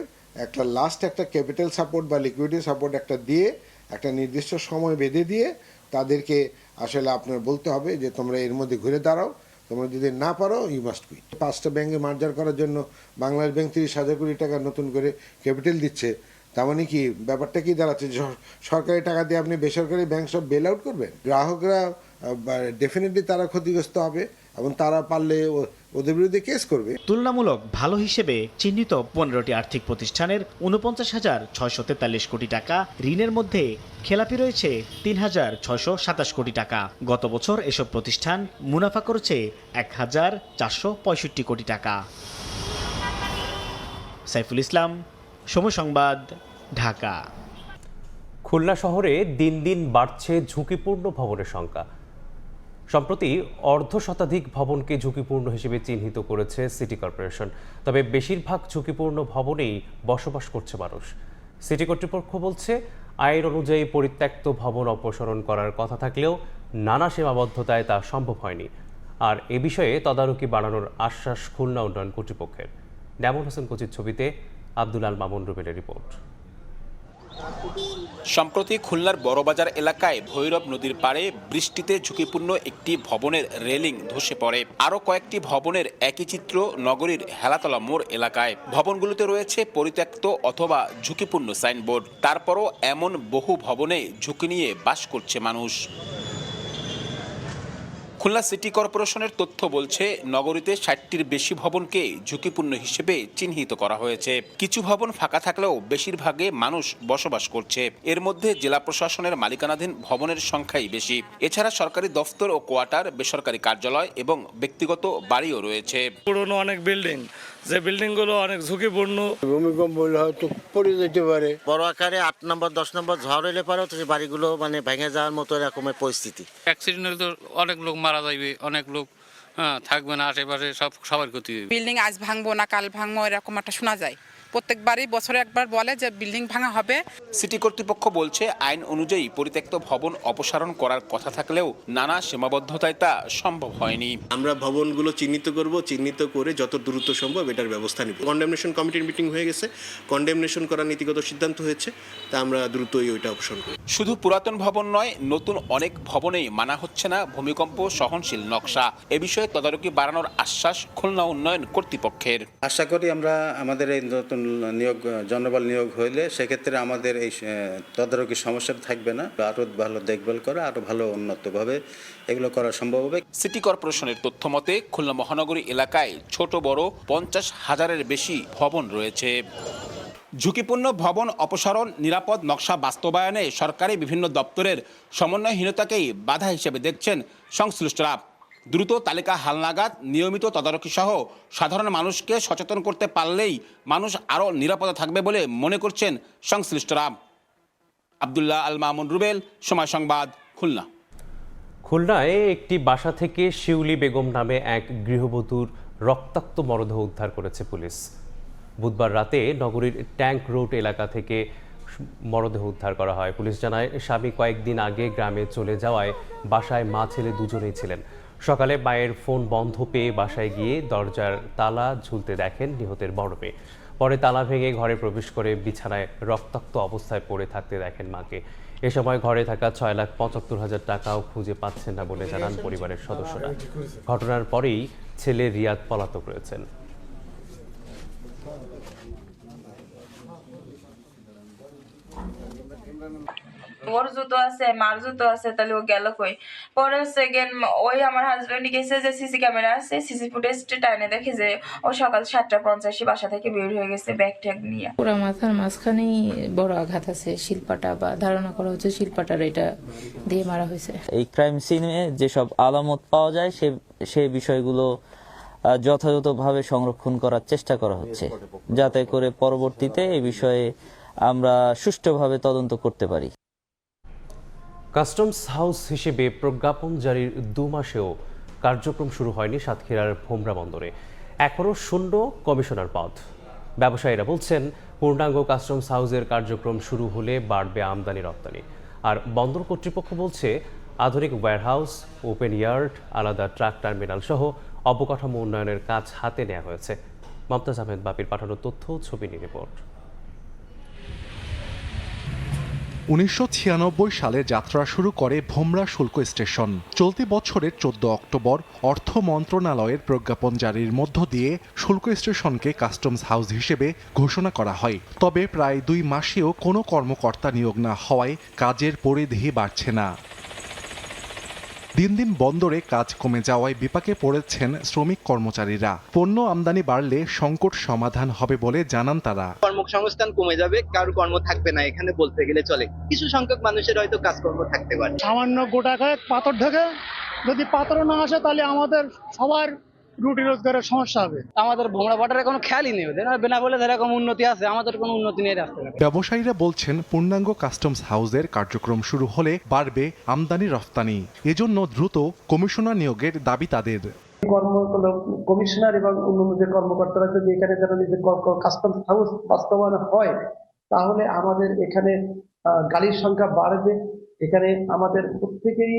একটা ক্যাপিটাল সাপোর্ট বা লিকুইডিটি সাপোর্ট একটা দিয়ে, একটা নির্দিষ্ট সময় বেঁধে দিয়ে তাদেরকে আসলে আপনার বলতে হবে যে তোমরা এর মধ্যে ঘুরে দাঁড়াও, তোমরা যদি না পারো ইউ মাস্ট কুইট। 5টা ব্যাংকে মার্জার করার জন্য বাংলাদেশ ব্যাংক 30,000 কোটি টাকা নতুন করে ক্যাপিটাল দিচ্ছে, তার মানে কি ব্যাপারটা কি দাঁড়াচ্ছে, সরকারি টাকা দিয়ে আপনি বেসরকারি ব্যাংক সব বেল আউট করবেন? গ্রাহকরা ডেফিনেটলি তারা ক্ষতিগ্রস্ত হবে এবং তারা পারলে ওদের বিরুদ্ধে কেস করবে। তুলনামূলক ভালো হিসেবে চিহ্নিত 15টি আর্থিক প্রতিষ্ঠানের 49,643 কোটি টাকা ঋণের মধ্যে খেলাপি রয়েছে 3,627 কোটি টাকা। গত বছর এসব প্রতিষ্ঠান মুনাফা করেছে 1,465 কোটি টাকা। সাইফুল ইসলাম, সময় সংবাদ, ঢাকা। খুলনা শহরে দিন দিন বাড়ছে ঝুঁকিপূর্ণ ভবনের সংখ্যা। সম্প্রতি অর্ধশতাধিক ভবনকে ঝুঁকিপূর্ণ হিসেবে চিহ্নিত করেছে সিটি কর্পোরেশন। তবে বেশিরভাগ ঝুঁকিপূর্ণ ভবনেই বসবাস করছে মানুষ। সিটি কর্তৃপক্ষ বলছে, আইন অনুযায়ী পরিত্যক্ত ভবন অপসারণ করার কথা থাকলেও নানা সীমাবদ্ধতায় তা সম্ভব হয়নি। আর এ বিষয়ে তদারকি বাড়ানোর আশ্বাস খুলনা উন্নয়ন কর্তৃপক্ষের। ন্যামুল হোসেন কোচির ছবিতে আব্দুল আল মামুন রুবেলের রিপোর্ট। সম্প্রতি খুলনার বড়বাজার এলাকায় ভৈরব নদীর পাড়ে বৃষ্টিতে ঝুঁকিপূর্ণ একটি ভবনের রেলিং ধসে পড়ে। আরও কয়েকটি ভবনের একই চিত্র নগরীর হেলাতলা মোড় এলাকায়। ভবনগুলোতে রয়েছে পরিত্যক্ত অথবা ঝুঁকিপূর্ণ সাইনবোর্ড। তারপরও এমন বহু ভবনে ঝুঁকি নিয়ে বাস করছে মানুষ। খুলনা সিটি কর্পোরেশনের তথ্য বলছে, নগরীতে 60টির বেশি ভবনকে ঝুঁকিপূর্ণ হিসেবে চিহ্নিত করা হয়েছে। কিছু ভবন ফাঁকা থাকলেও বেশিরভাগে মানুষ বসবাস করছে। এর মধ্যে জেলা প্রশাসনের মালিকানাধীন ভবনের সংখ্যাই বেশি। এছাড়া সরকারি দফতর ও কোয়ার্টার, বেসরকারি কার্যালয় এবং ব্যক্তিগত বাড়িও রয়েছে। পুরনো অনেক বিল্ডিং, যে বিল্ডিংগুলো অনেক ঝুঁকিপূর্ণ, ভূমিকম্প হলে হয়তো পড়ে যেতে পারে। বড় আকারে 8 নম্বর 10 নম্বর ঝড় এলে পারে তো বাড়িগুলো ভেঙে যাওয়ার মতো এরকমের পরিস্থিতি। অ্যাক্সিডেন্টে তো অনেক লোক মারা যাবে, অনেক লোক থাকবে না, আশেপাশে সবার ক্ষতি হবে। বিল্ডিং আজ ভাঙবো না কাল ভাঙবো এরকম একটা শোনা যায়। প্রত্যেকবারই বছরে একবার বলে যে বিল্ডিং ভাঙা হবে। সিটি কর্তৃপক্ষ বলছে, আইন অনুযায়ী পরিত্যক্ত ভবন অপসারণ করার কথা থাকলেও নানা সীমাবদ্ধতায় তা সম্ভব হয়নি। আমরা ভবনগুলো চিহ্নিত করব, চিহ্নিত করে যত দ্রুত সম্ভব এটার ব্যবস্থা নিব। কন্ডেমনেশন কমিটির মিটিং হয়ে গেছে, কন্ডেমনেশন করার নীতিগত সিদ্ধান্ত হয়েছে, তা আমরা দ্রুতই ওইটা অপসারণ করব। শুধু পুরাতন ভবন নয়, নতুন অনেক ভবনেই মানা হচ্ছে না ভূমিকম্প সহনশীল নকশা। এ বিষয়ে তদারকি বাড়ানোর আশ্বাস খুলনা উন্নয়ন কর্তৃপক্ষের। আশা করি আমরা আমাদের এই নতুন জনবল নিয়োগ হইলে সেক্ষেত্রে আমাদের এই তদারকি সমস্যা থাকবে না। আরো ভালো দেখভাল করা, আরো ভালো উন্নতভাবে এগুলো করা সম্ভব হবে। সিটি কর্পোরেশনের তথ্য মতে খুলনা মহানগরী এলাকায় ছোট বড় 50,000-এর বেশি ভবন রয়েছে। ঝুঁকিপূর্ণ ভবন অপসারণ, নিরাপদ নকশা বাস্তবায়নে সরকারি বিভিন্ন দপ্তরের সমন্বয়হীনতাকেই বাধা হিসেবে দেখছেন সংশ্লিষ্টরা। দ্রুত তালিকা হালনাগাদ, নিয়মিত তদারকি সহ সাধারণ মানুষকে সচেতন করতে পারলেই মানুষ আরও নিরাপদে থাকবে বলে মনে করছেন সংশ্লিষ্টরা। আব্দুল্লাহ আল মামুন রুবেল, সময় সংবাদ, খুলনা। খুলনায় একটি বাসা থেকে শিউলি বেগম নামে এক গৃহবধূর রক্তাক্ত মরদেহ উদ্ধার করেছে পুলিশ। বুধবার রাতে নগরীর ট্যাঙ্ক রোড এলাকা থেকে মরদেহ উদ্ধার করা হয়। পুলিশ জানায়, স্বামী কয়েকদিন আগে গ্রামে চলে যাওয়ায় বাসায় মা ছেলে দুজনেই ছিলেন। সকালে মায়ের ফোন বন্ধ পেয়ে বাসায় গিয়ে দরজার তালা ঝুলতে দেখেন নিহতের বড় মেয়ে। পরে তালা ভেঙে ঘরে প্রবেশ করে বিছানায় রক্তাক্ত অবস্থায় পড়ে থাকতে দেখেন মাকে। এ সময় ঘরে থাকা 6,75,000 টাকাও খুঁজে পাচ্ছেন না বলে জানান পরিবারের সদস্যরা। ঘটনার পরেই ছেলে রিয়াদ পলাতক রয়েছেন। ওর জুতো আছে, মার জুতো আছে, তাহলে ও গেল কই? পরে ওই আমার হাজবেন্ড গেছে যে সিসি ক্যামেরা আছে, সিসি ফুটেজ টাইনে দেখে যে ও সকাল 7:50 বাসা থেকে বের হয়ে গেছে ব্যাগ ট্যাগ নিয়ে। পুরো মাথার মাঝখানেই বড় আঘাত আছে, শিলপাটা বা ধারণা করা হচ্ছে শিলপাটার এটা দিয়ে মারা হয়েছে। এই ক্রাইম সিনে যেসব আলামত পাওয়া যায় সে বিষয়গুলো যথাযথভাবে সংরক্ষণ করার চেষ্টা করা হচ্ছে, যাতে করে পরবর্তীতে এই বিষয়ে আমরা সুষ্ঠুভাবে তদন্ত করতে পারি। কাস্টমস হাউস হিসেবে প্রজ্ঞাপন জারির 2 মাসেও কার্যক্রম শুরু হয়নি সাতক্ষীরার ভোমরা বন্দরে। এখনও শূন্য কমিশনার পদ। ব্যবসায়ীরা বলছেন, পূর্ণাঙ্গ কাস্টমস হাউসের কার্যক্রম শুরু হলে বাড়বে আমদানি রপ্তানি। আর বন্দর কর্তৃপক্ষ বলছে, আধুনিক ওয়্যারহাউস, ওপেন ইয়ার্ড, আলাদা ট্রাক টার্মিনাল সহ অবকাঠামো উন্নয়নের কাজ হাতে নেওয়া হয়েছে। মমতাজ আহমেদ বাপির পাঠানো তথ্য, ছবি নিয়ে রিপোর্ট। 1996 সালে যাত্রা শুরু করে ভোমরা শুল্ক স্টেশন। চলতি বছরের 14 অক্টোবর অর্থ মন্ত্রণালয়ের প্রজ্ঞাপন জারির মধ্য দিয়ে শুল্ক স্টেশনকে কাস্টমস হাউস হিসেবে ঘোষণা করা হয়। তবে প্রায় 2 মাসেও কোনো কর্মকর্তা নিয়োগ না হওয়ায় কাজের পরিধি বাড়ছে না। দিন দিন বন্দরে কাজ কমে যাওয়ায় বিপাকে পড়েছেন শ্রমিক কর্মচারীরা। পণ্য আমদানি বাড়লে সংকট সমাধান হবে বলে জানান তারা। কর্মসংস্থান কমে যাবে, কারো কর্ম থাকবে না, এখানে বলতে গেলে চলে। কিছু সংখ্যক মানুষের হয়তো কাজকর্ম থাকতে পারে। সামান্য গোটা কয়েক পাথর থেকে যদি পাথরও না আসে তাহলে আমাদের সবার রুটি রোজগারের সমস্যা হবে। আমাদের ভোমরা বাটারে কোনো খেয়ালই নেই, বেনা বলে এরকম উন্নতি আছে, আমাদের কোনো উন্নতি নেই রাস্তায়। ব্যবসায়ীরা বলছেন পূর্ণাঙ্গ কাস্টমস হাউসের কার্যক্রম শুরু হলে বাড়বে আমদানি রফতানি। এজন্য দ্রুত কমিশনার নিয়োগের দাবি তাদের। কমিশনার এবং অন্যান্য যে কর্মকর্তারা যদি এখানে যারা নিজের কাস্টমস হাউস বাস্তবায়ন হয় তাহলে আমাদের এখানে গাড়ির সংখ্যা বাড়বে। এখানে আমাদের প্রত্যেকেরই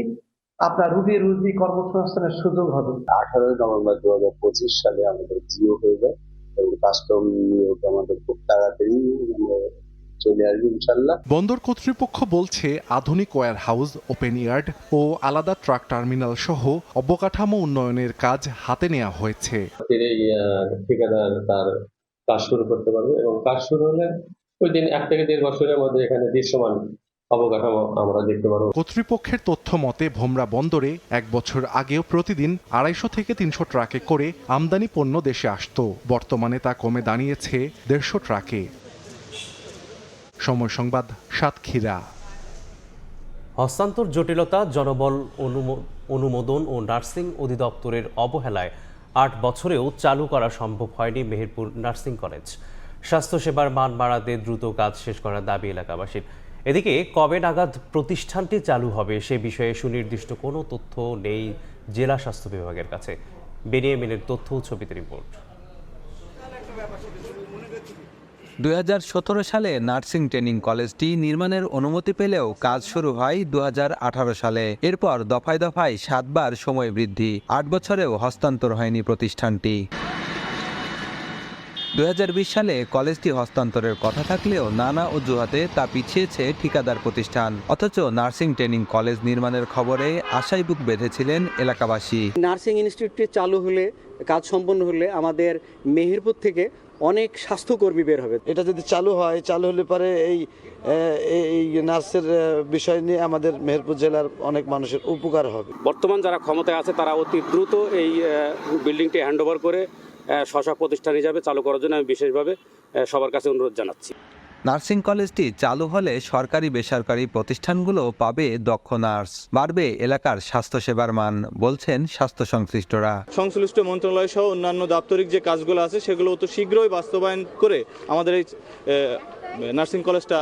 আপনার রুজি কর্মসংস্থানের সুযোগ হবে। 18 নভেম্বর 2025 সালে আমাদের জিও হয়ে যায় এবং কাস্টম নিয়োগ আমাদের খুব তাড়াতাড়ি চলে আসবে ইনশাল্লাহ। বন্দর কর্তৃপক্ষ বলছে আধুনিক ওয়্যার হাউস, ওপেন ইয়ার্ড ও আলাদা ট্রাক টার্মিনাল সহ অবকাঠামো উন্নয়নের কাজ হাতে নেওয়া হয়েছে। ঠিকাদার তার কাজ শুরু করতে পারবে এবং কাজ শুরু হলে ওই দিন 1 থেকে 1.5 বছরের মধ্যে এখানে দৃশ্যমান অবকাঠামো আমরা দেখতে পারব। কর্তৃপক্ষের তথ্য মতে ভোমরা বন্দরে 1 বছর আগেও প্রতিদিন 250 থেকে 300 ট্রাকে করে আমদানি পণ্য দেশে আসতো। বর্তমানে তা কমে দাঁড়িয়েছে 150 ট্রাকে। সময় সংবাদ, সাতক্ষীরা। হস্তান্তর জটিলতা, জনবল অনুমোদন ও নার্সিং অধিদপ্তরের অবহেলায় 8 বছরেও চালু করা সম্ভব হয়নি মেহেরপুর নার্সিং কলেজ। স্বাস্থ্যসেবার মান বাড়াতে দ্রুত কাজ শেষ করার দাবি এলাকাবাসীর। এদিকে কবে নাগাদ প্রতিষ্ঠানটি চালু হবে সে বিষয়ে সুনির্দিষ্ট কোনো তথ্য নেই জেলা স্বাস্থ্য বিভাগের কাছে। বেনিয়ামিনের তথ্য ছবিতে রিপোর্ট। 2017 সালে নার্সিং ট্রেনিং কলেজটি নির্মাণের অনুমতি পেলেও কাজ শুরু হয় 2018 সালে। এরপর দফায় দফায় 7 বার সময় বৃদ্ধি, 8 বছরেও হস্তান্তর হয়নি প্রতিষ্ঠানটি। 2020 সালে কলেজটি হস্তান্তরের কথা থাকলেও নানা অজুহাতে তা পিছিয়েছে ঠিকাদার প্রতিষ্ঠান। অথচ নার্সিং ট্রেনিং কলেজ নির্মাণের খবরে আশায় বুক বেঁধেছিলেন এলাকাবাসী। নার্সিং ইনস্টিটিউটটি চালু হলে, কাজ সম্পন্ন হলে আমাদের মেহেরপুর থেকে অনেক স্বাস্থ্যকর্মী বের হবে। এটা যদি চালু হলে পরে এই নার্সের বিষয় নিয়ে আমাদের মেহেরপুর জেলার অনেক মানুষের উপকার হবে। বর্তমান যারা ক্ষমতায় আছে তারা অতি দ্রুত এই বিল্ডিংটি হ্যান্ডওভার করে স্ব প্রতিষ্ঠান হিসাবে চালু করার জন্য আমি বিশেষভাবে সবার কাছে অনুরোধ জানাচ্ছি। নার্সিং কলেজটি চালু হলে সরকারি বেসরকারি প্রতিষ্ঠানগুলো পাবে দক্ষ নার্স, বাড়বে এলাকার স্বাস্থ্যসেবার মান, বলছেন স্বাস্থ্য সংশ্লিষ্টরা। সংশ্লিষ্ট মন্ত্রণালয় সহ অন্যান্য দাপ্তরিক যে কাজগুলো আছে সেগুলো অত শীঘ্রই বাস্তবায়ন করে আমাদের এই নার্সিং কলেজটা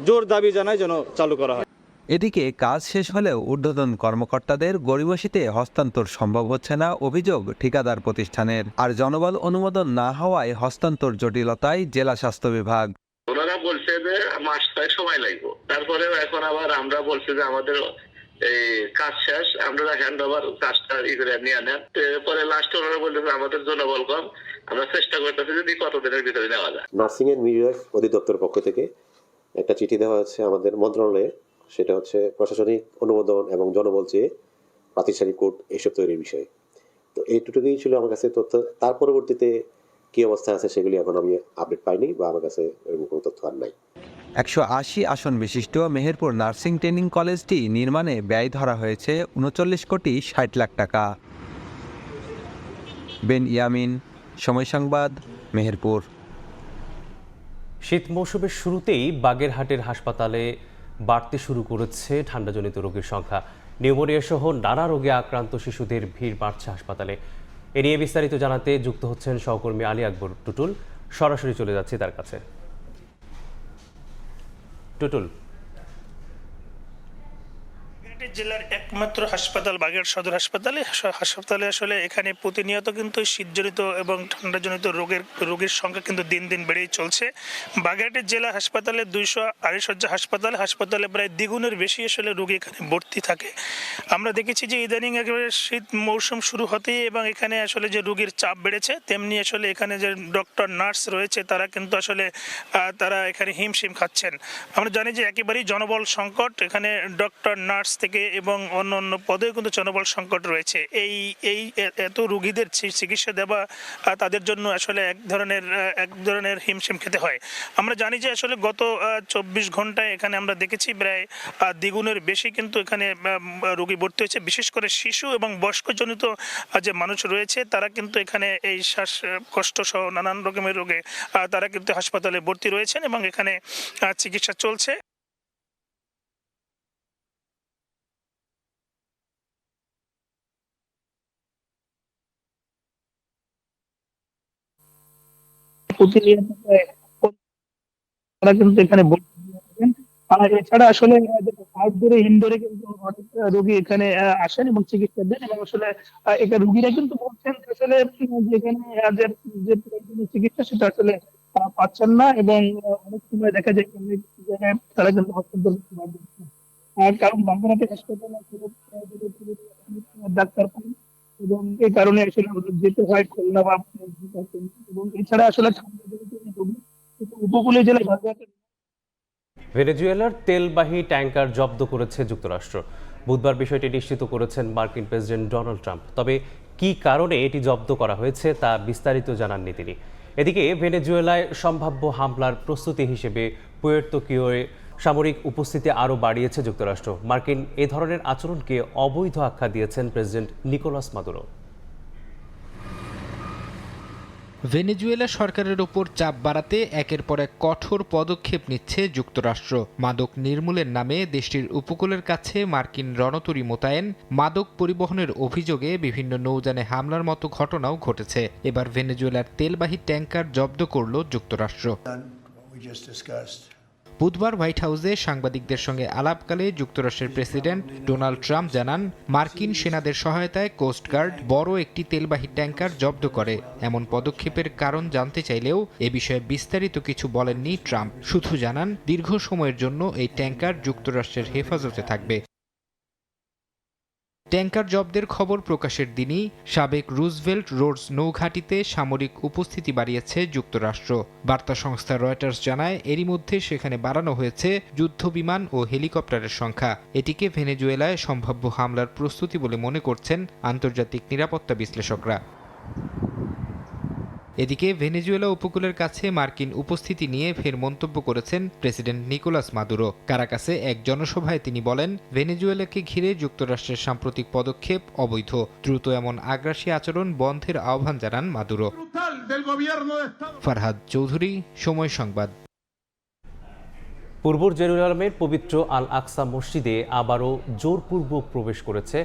জোর দাবি জানায় যেন চালু করা হয়। এদিকে কাজ শেষ হলেও ঊর্ধ্বতন কর্মকর্তাদের গড়িমসিতে হস্তান্তর সম্ভব হচ্ছে না অভিযোগ ঠিকাদার প্রতিষ্ঠানের। আর জনবল অনুমোদন না হওয়ায় হস্তান্তর জটিলতায় জেলা স্বাস্থ্য বিভাগ। ওনারা বলছে যে মাসটায় সময় লাগবে, তারপরে এখন আবার আমরা বলছি যে আমাদের এই কাজ শেষ, আমরা হ্যান্ড ওভার কাজটা করে নিয়ে নেন। পরে লাস্টে ওনারা বলতেছে আমাদের জনবল কম, আমরা চেষ্টা করতেছি যদি কতদিনের ভিতরে নেওয়া যায়। নার্সিং এন্ড মিডওয়াইফ অধিদপ্তর পক্ষ থেকে একটা চিঠি দেওয়া হচ্ছে আমাদের মন্ত্রণালয়ে, সেটা হচ্ছে প্রশাসনিক অনুমোদন এবং জনবল চেয়ে প্রাতিষ্ঠানিক কোড এইসব তৈরির বিষয়ে। তো এইটুকুই ছিল আমার কাছে তথ্য। তার পরবর্তীতে কি অবস্থা আছে সেগুলি এখন আমি আপডেট পাইনি বা আমার কাছে এরকম কোনো তথ্য আর নাই। 180 আসন বিশিষ্ট মেহেরপুর নার্সিং ট্রেনিং কলেজটি নির্মাণে ব্যয় ধরা হয়েছে 39,60,00,000 টাকা। বেন ইয়ামিন, সময় সংবাদ, মেহেরপুর। শীত মৌসুমের শুরুতেই বাগেরহাটের হাসপাতালে বাড়তে শুরু করেছে ঠান্ডাজনিত রোগীর সংখ্যা। নিউমোনিয়া সহ নানা রোগে আক্রান্ত শিশুদের ভিড় বাড়ছে হাসপাতালে। এ নিয়ে বিস্তারিত জানাতে যুক্ত হচ্ছেন সহকর্মী আলী আকবর টুটুল। সরাসরি চলে যাচ্ছি তার কাছে। টুটুল, জেলার একমাত্র হাসপাতাল বাগেরহাট সদর হাসপাতালে আসলে এখানে প্রতিনিয়ত কিন্তু শীতজনিত এবং ঠান্ডাজনিত রোগীর সংখ্যা কিন্তু দিন দিন বেড়েই চলছে। বাগেরহাটের জেলা হাসপাতালে 228 শয্যা হাসপাতালে প্রায় দ্বিগুণের বেশি আসলে রোগী এখানে ভর্তি থাকে। আমরা দেখেছি যে ইদানিং একেবারে শীত মৌসুম শুরু হতেই এবং এখানে আসলে যে রোগীর চাপ বেড়েছে, তেমনি আসলে এখানে যে ডক্টর নার্স রয়েছে তারা কিন্তু আসলে তারা এখানে হিমশিম খাচ্ছেন। আমরা জানি যে একেবারেই জনবল সংকট, এখানে ডক্টর নার্স থেকে এবং অন্য পদেও কিন্তু জনবল সংকট রয়েছে। এই এত রোগীদের চিকিৎসা দেওয়া তাদের জন্য আসলে এক ধরনের হিমশিম খেতে হয়। আমরা জানি যে আসলে গত 24 ঘন্টায় এখানে আমরা দেখেছি প্রায় দ্বিগুণের বেশি কিন্তু এখানে রোগী ভর্তি হয়েছে। বিশেষ করে শিশু এবং বয়স্কজনিত যে মানুষ রয়েছে তারা কিন্তু এখানে এই শ্বাসকষ্ট সহ নানান রকমের রোগে তারা কিন্তু হাসপাতালে ভর্তি রয়েছেন এবং এখানে চিকিৎসা চলছে। প্রতিনিয়ত তারা কিন্তু এখানে আর এছাড়া আসলে আউটডোরে ইনডোরে কিন্তু অনেক রোগী এখানে আসেন এবং চিকিৎসা দেন এবং আসলে এখানে রোগীরা কিন্তু বলছেন আসলে যেখানে যে প্রয়োজনীয় চিকিৎসা সেটা আসলে পাচ্ছেন না এবং অনেক সময় দেখা যায় তারা কিন্তু হসপিটাল কারণ বাগেরহাট হাসপাতালে ডাক্তার পান এবং এই কারণে আসলে যেতে হয় খুলনা বা এবং এছাড়া আসলে উপকূলীয় জেলায় ভেনেজুয়েলার তেলবাহী ট্যাঙ্কার জব্দ করেছে যুক্তরাষ্ট্র। বুধবার বিষয়টি নিশ্চিত করেছেন মার্কিন প্রেসিডেন্ট ডোনাল্ড ট্রাম্প। তবে কী কারণে এটি জব্দ করা হয়েছে তা বিস্তারিত জানাননি তিনি। এদিকে ভেনেজুয়েলায় সম্ভাব্য হামলার প্রস্তুতি হিসেবে পুয়ের্তো কিওয়ে সামরিক উপস্থিতি আরও বাড়িয়েছে যুক্তরাষ্ট্র। মার্কিন এ ধরনের আচরণকে অবৈধ আখ্যা দিয়েছেন প্রেসিডেন্ট নিকোলাস মাদুরো। ভেনেজুয়েলা সরকারের ওপর চাপ বাড়াতে একের পর এক কঠোর পদক্ষেপ নিচ্ছে যুক্তরাষ্ট্র। মাদক নির্মূলের নামে দেশটির উপকূলের কাছে মার্কিন রণতরী মোতায়েন, মাদক পরিবহনের অভিযোগে বিভিন্ন নৌযানে হামলার মতো ঘটনাও ঘটেছে। এবার ভেনেজুয়েলার তেলবাহী ট্যাঙ্কার জব্দ করল যুক্তরাষ্ট্র। বুধবার হোয়াইট হাউসে সাংবাদিকদের সঙ্গে আলাপকালে যুক্তরাষ্ট্রের প্রেসিডেন্ট ডোনাল্ড ট্রাম্প জানান, মার্কিন সেনাদের সহায়তায় কোস্টগার্ড বড় একটি তেলবাহী ট্যাঙ্কার জব্দ করে। এমন পদক্ষেপের কারণ জানতে চাইলেও এ বিষয়ে বিস্তারিত কিছু বলেননি ট্রাম্প। শুধু জানান, দীর্ঘ সময়ের জন্য এই ট্যাঙ্কার যুক্তরাষ্ট্রের হেফাজতে থাকবে। ট্যাঙ্কার জব্দের খবর প্রকাশের দিনই সাবেক রুজভেল্ট রোডস নৌঘাঁটিতে সামরিক উপস্থিতি বাড়িয়েছে যুক্তরাষ্ট্র। বার্তা সংস্থা রয়টার্স জানায়, এরই মধ্যে সেখানে বাড়ানো হয়েছে যুদ্ধবিমান ও হেলিকপ্টারের সংখ্যা। এটিকে ভেনেজুয়েলায় সম্ভাব্য হামলার প্রস্তুতি বলে মনে করছেন আন্তর্জাতিক নিরাপত্তা বিশ্লেষকরা। এদিকে ভেনেজুয়েলা উপকূলের কাছে মার্কিন উপস্থিতি নিয়ে ফের মন্তব্য করেছেন প্রেসিডেন্ট নিকোলাস মাদুরো। কারাকাসে এক জনসভায় তিনি বলেন, ভেনেজুয়েলাকে ঘিরে যুক্তরাষ্ট্রের সাম্প্রতিক পদক্ষেপ অবৈধ। দ্রুত এমন আগ্রাসী আচরণ বন্ধের আহ্বান জানান মাদুরো। ফারহাদ চৌধুরী, সময় সংবাদ। পূর্ব জেরুজালেমের পবিত্র আল আকসা মসজিদে আবারও জোরপূর্বক প্রবেশ করেছে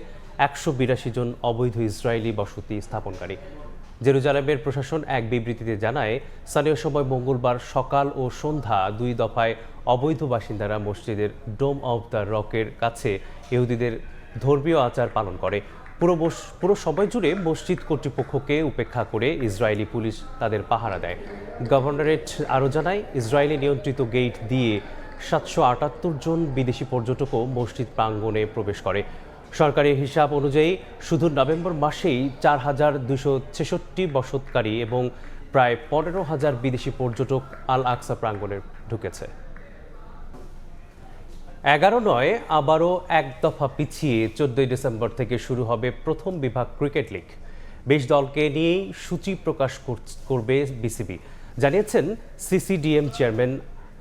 182 জন অবৈধ ইসরায়েলি বসতি স্থাপনকারী। জেরুজালেমের প্রশাসন এক বিবৃতিতে জানায়, স্থানীয় সময় মঙ্গলবার সকাল ও সন্ধ্যা 2 দফায় অবৈধ বাসিন্দারা মসজিদের ডোম অব দ্য রকের কাছে ইহুদিদের ধর্মীয় আচার পালন করে। পুরো সময় জুড়ে মসজিদ কর্তৃপক্ষকে উপেক্ষা করে ইসরায়েলি পুলিশ তাদের পাহারা দেয়। গভর্নরেট আরও জানায়, ইসরায়েলি নিয়ন্ত্রিত গেট দিয়ে 778 জন বিদেশি পর্যটকও মসজিদ প্রাঙ্গণে প্রবেশ করে। সরকারি হিসাব অনুযায়ী শুধু নভেম্বর মাসেই 4266 বসতকারী এবং প্রায় 15,000 বিদেশি পর্যটক আল আকসা প্রাঙ্গণে ঢুকেছে। 11 আবারও এক দফা পিছিয়ে 14 ডিসেম্বর থেকে শুরু হবে প্রথম বিভাগ ক্রিকেট লিগ। 20 দলকে নিয়েই সূচি প্রকাশ করবে বিসিবি, জানিয়েছেন সিসিডিএম চেয়ারম্যান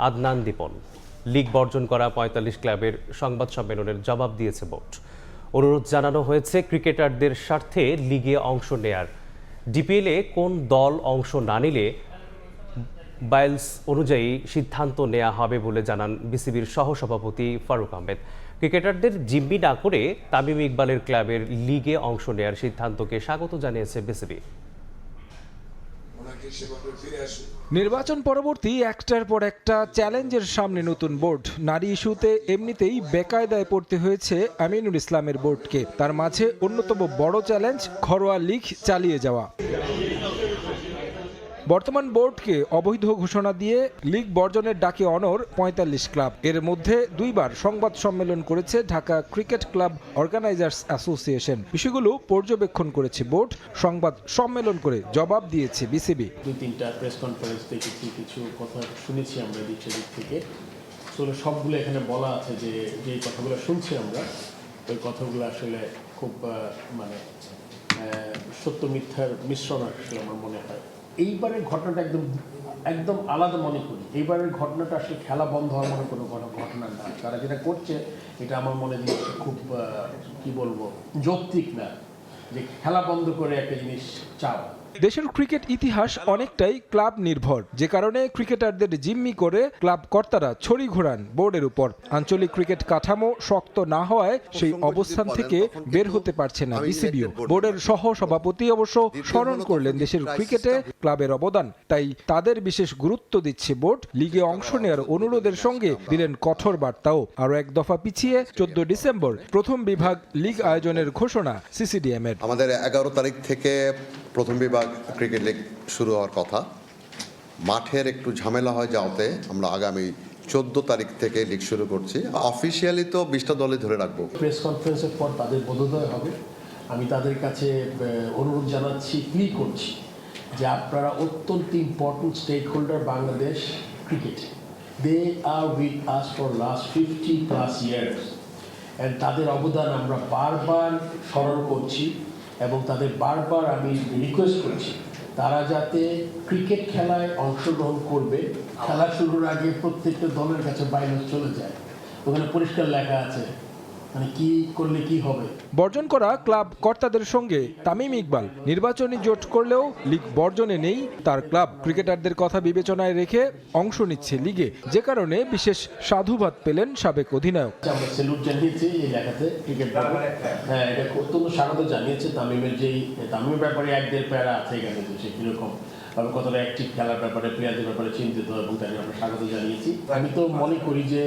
আদনান দীপন। লিগ বর্জন করা 45 ক্লাবের সংবাদ সম্মেলনের জবাব দিয়েছে বোর্ড। অনুরোধ জানানো হয়েছে ক্রিকেটারদের স্বার্থে লিগে অংশ নেয়ার। ডিপিএলে কোন দল অংশ না নিলে বাইলস অনুযায়ী সিদ্ধান্ত নেওয়া হবে বলে জানান বিসিবির সহসভাপতি ফারুক আহমেদ। ক্রিকেটারদের জিম্মি না করে তামিম ইকবালের ক্লাবের লিগে অংশ নেয়ার সিদ্ধান্তকে স্বাগত জানিয়েছে বিসিবি। নির্বাচন পরবর্তী একটার পর একটা চ্যালেঞ্জের সামনে নতুন বোর্ড। নারী ইস্যুতে এমনিতেই বেকায়দায় পড়তে হয়েছে আমিনুল ইসলামের বোর্ডকে। তার মাঝে অন্যতম বড় চ্যালেঞ্জ ঘরোয়া লীগ চালিয়ে যাওয়া। বর্তমান বোর্ডকে অবৈধ ঘোষণা দিয়ে লীগ বর্জনের ডাকে অনড় ৪৫ ক্লাব। এর মধ্যে দুইবার সংবাদ সম্মেলন করেছে Dhaka cricket club organisers association. বিষয়গুলো পর্যবেক্ষণ করেছে বোর্ড, সংবাদ সম্মেলন করে জবাব দিয়েছে বিসিবি। ২-৩টা প্রেস কনফারেন্স দেখেছি, কিছু কথা শুনেছি আমরা দিক থেকে। আসলে সবগুলো এখানে বলা আছে যে যেই কথাগুলো শুনছি আমরা, ওই কথাগুলো আসলে খুব মানে সত্য মিথ্যার মিশ্রণ আসলে আমার মনে হয়। এইবারের ঘটনাটা একদম আলাদা মনে করি। এইবারের ঘটনাটা আসলে খেলা বন্ধ হওয়ার মনে কোনো ঘটনা না। তারা যেটা করছে এটা আমার মনে হয় খুব কি বলবো, যৌক্তিক না যে খেলা বন্ধ করে একটা জিনিস চাও। দেশের ক্রিকেট ইতিহাস অনেকটাই ক্লাব নির্ভর, যে কারণে ক্রিকেটারদের জিম্মি করে ক্লাব কর্তারা ছড়ি ঘোরান বোর্ডের উপর। আঞ্চলিক ক্রিকেট কাঠামো শক্ত না হওয়ায় সেই অবস্থান থেকে বের হতে পারছে না বিসিবিও। বোর্ডের সহ সভাপতি অবশ্য স্মরণ করলেন দেশের ক্রিকেটে ক্লাবের অবদান, তাই তাদের বিশেষ গুরুত্ব দিচ্ছে বোর্ড। লিগে অংশ নেওয়ার অনুরোধের সঙ্গে দিলেন কঠোর বার্তাও। আরও এক দফা পিছিয়ে 14 ডিসেম্বর প্রথম বিভাগ লিগ আয়োজনের ঘোষণা সিসিডিএম-এর। আমাদের 11 তারিখ থেকে প্রথম বিভাগ ক্রিকেট লিগ শুরু হওয়ার কথা। মাঠের একটু ঝামেলা হয় যাওয়াতে আমরা আগামী 14 তারিখ থেকে লিগ শুরু করছি। অফিসিয়ালি তো 20টা দলই ধরে রাখবো। প্রেস কনফারেন্সের পর তাদের বোধোদয় হবে। আমি তাদের কাছে অনুরোধ জানাচ্ছি, প্লি করছি যে আপনারা অত্যন্ত important stakeholder Bangladesh cricket. They are with us for last 50+ years and তাদের অবদান আমরা বারবার স্মরণ করছি এবং তাদের বারবার আমি রিকোয়েস্ট করছি তারা যাতে ক্রিকেট খেলায় অংশগ্রহণ করবে। খেলা শুরুর আগে প্রত্যেকটা দলের কাছে বাইরে চলে যায়, ওখানে পরিষ্কার লেখা আছে মানে কি করলে কি হবে। বর্জন করা ক্লাব কর্তাদের সঙ্গে তামিম ইকবাল নির্বাচনী জোট করলেও লিগ বর্জনে নেই তার ক্লাব। ক্রিকেটারদের কথা বিবেচনায় রেখে অংশ নিচ্ছে লিগে, যে কারণে বিশেষ সাধুবাদ পেলেন সাবেক অধিনায়ক। আমরা স্যালুট জানিয়েছি এই লেখাতে ক্রিকেট বোর্ড, হ্যাঁ এটা অত্যন্ত স্বাগত জানিয়েছে। তামিমের ব্যাপারে 1-1.5 প্যারা আছে এখানে, সে কিরকম কতটা অ্যাক্টিভ খেলার ব্যাপারে, প্লেয়ারদের ব্যাপারে চিন্তিত এবং তাদের আমরা স্বাগত জানিয়েছি। আমি তো মনে করি যে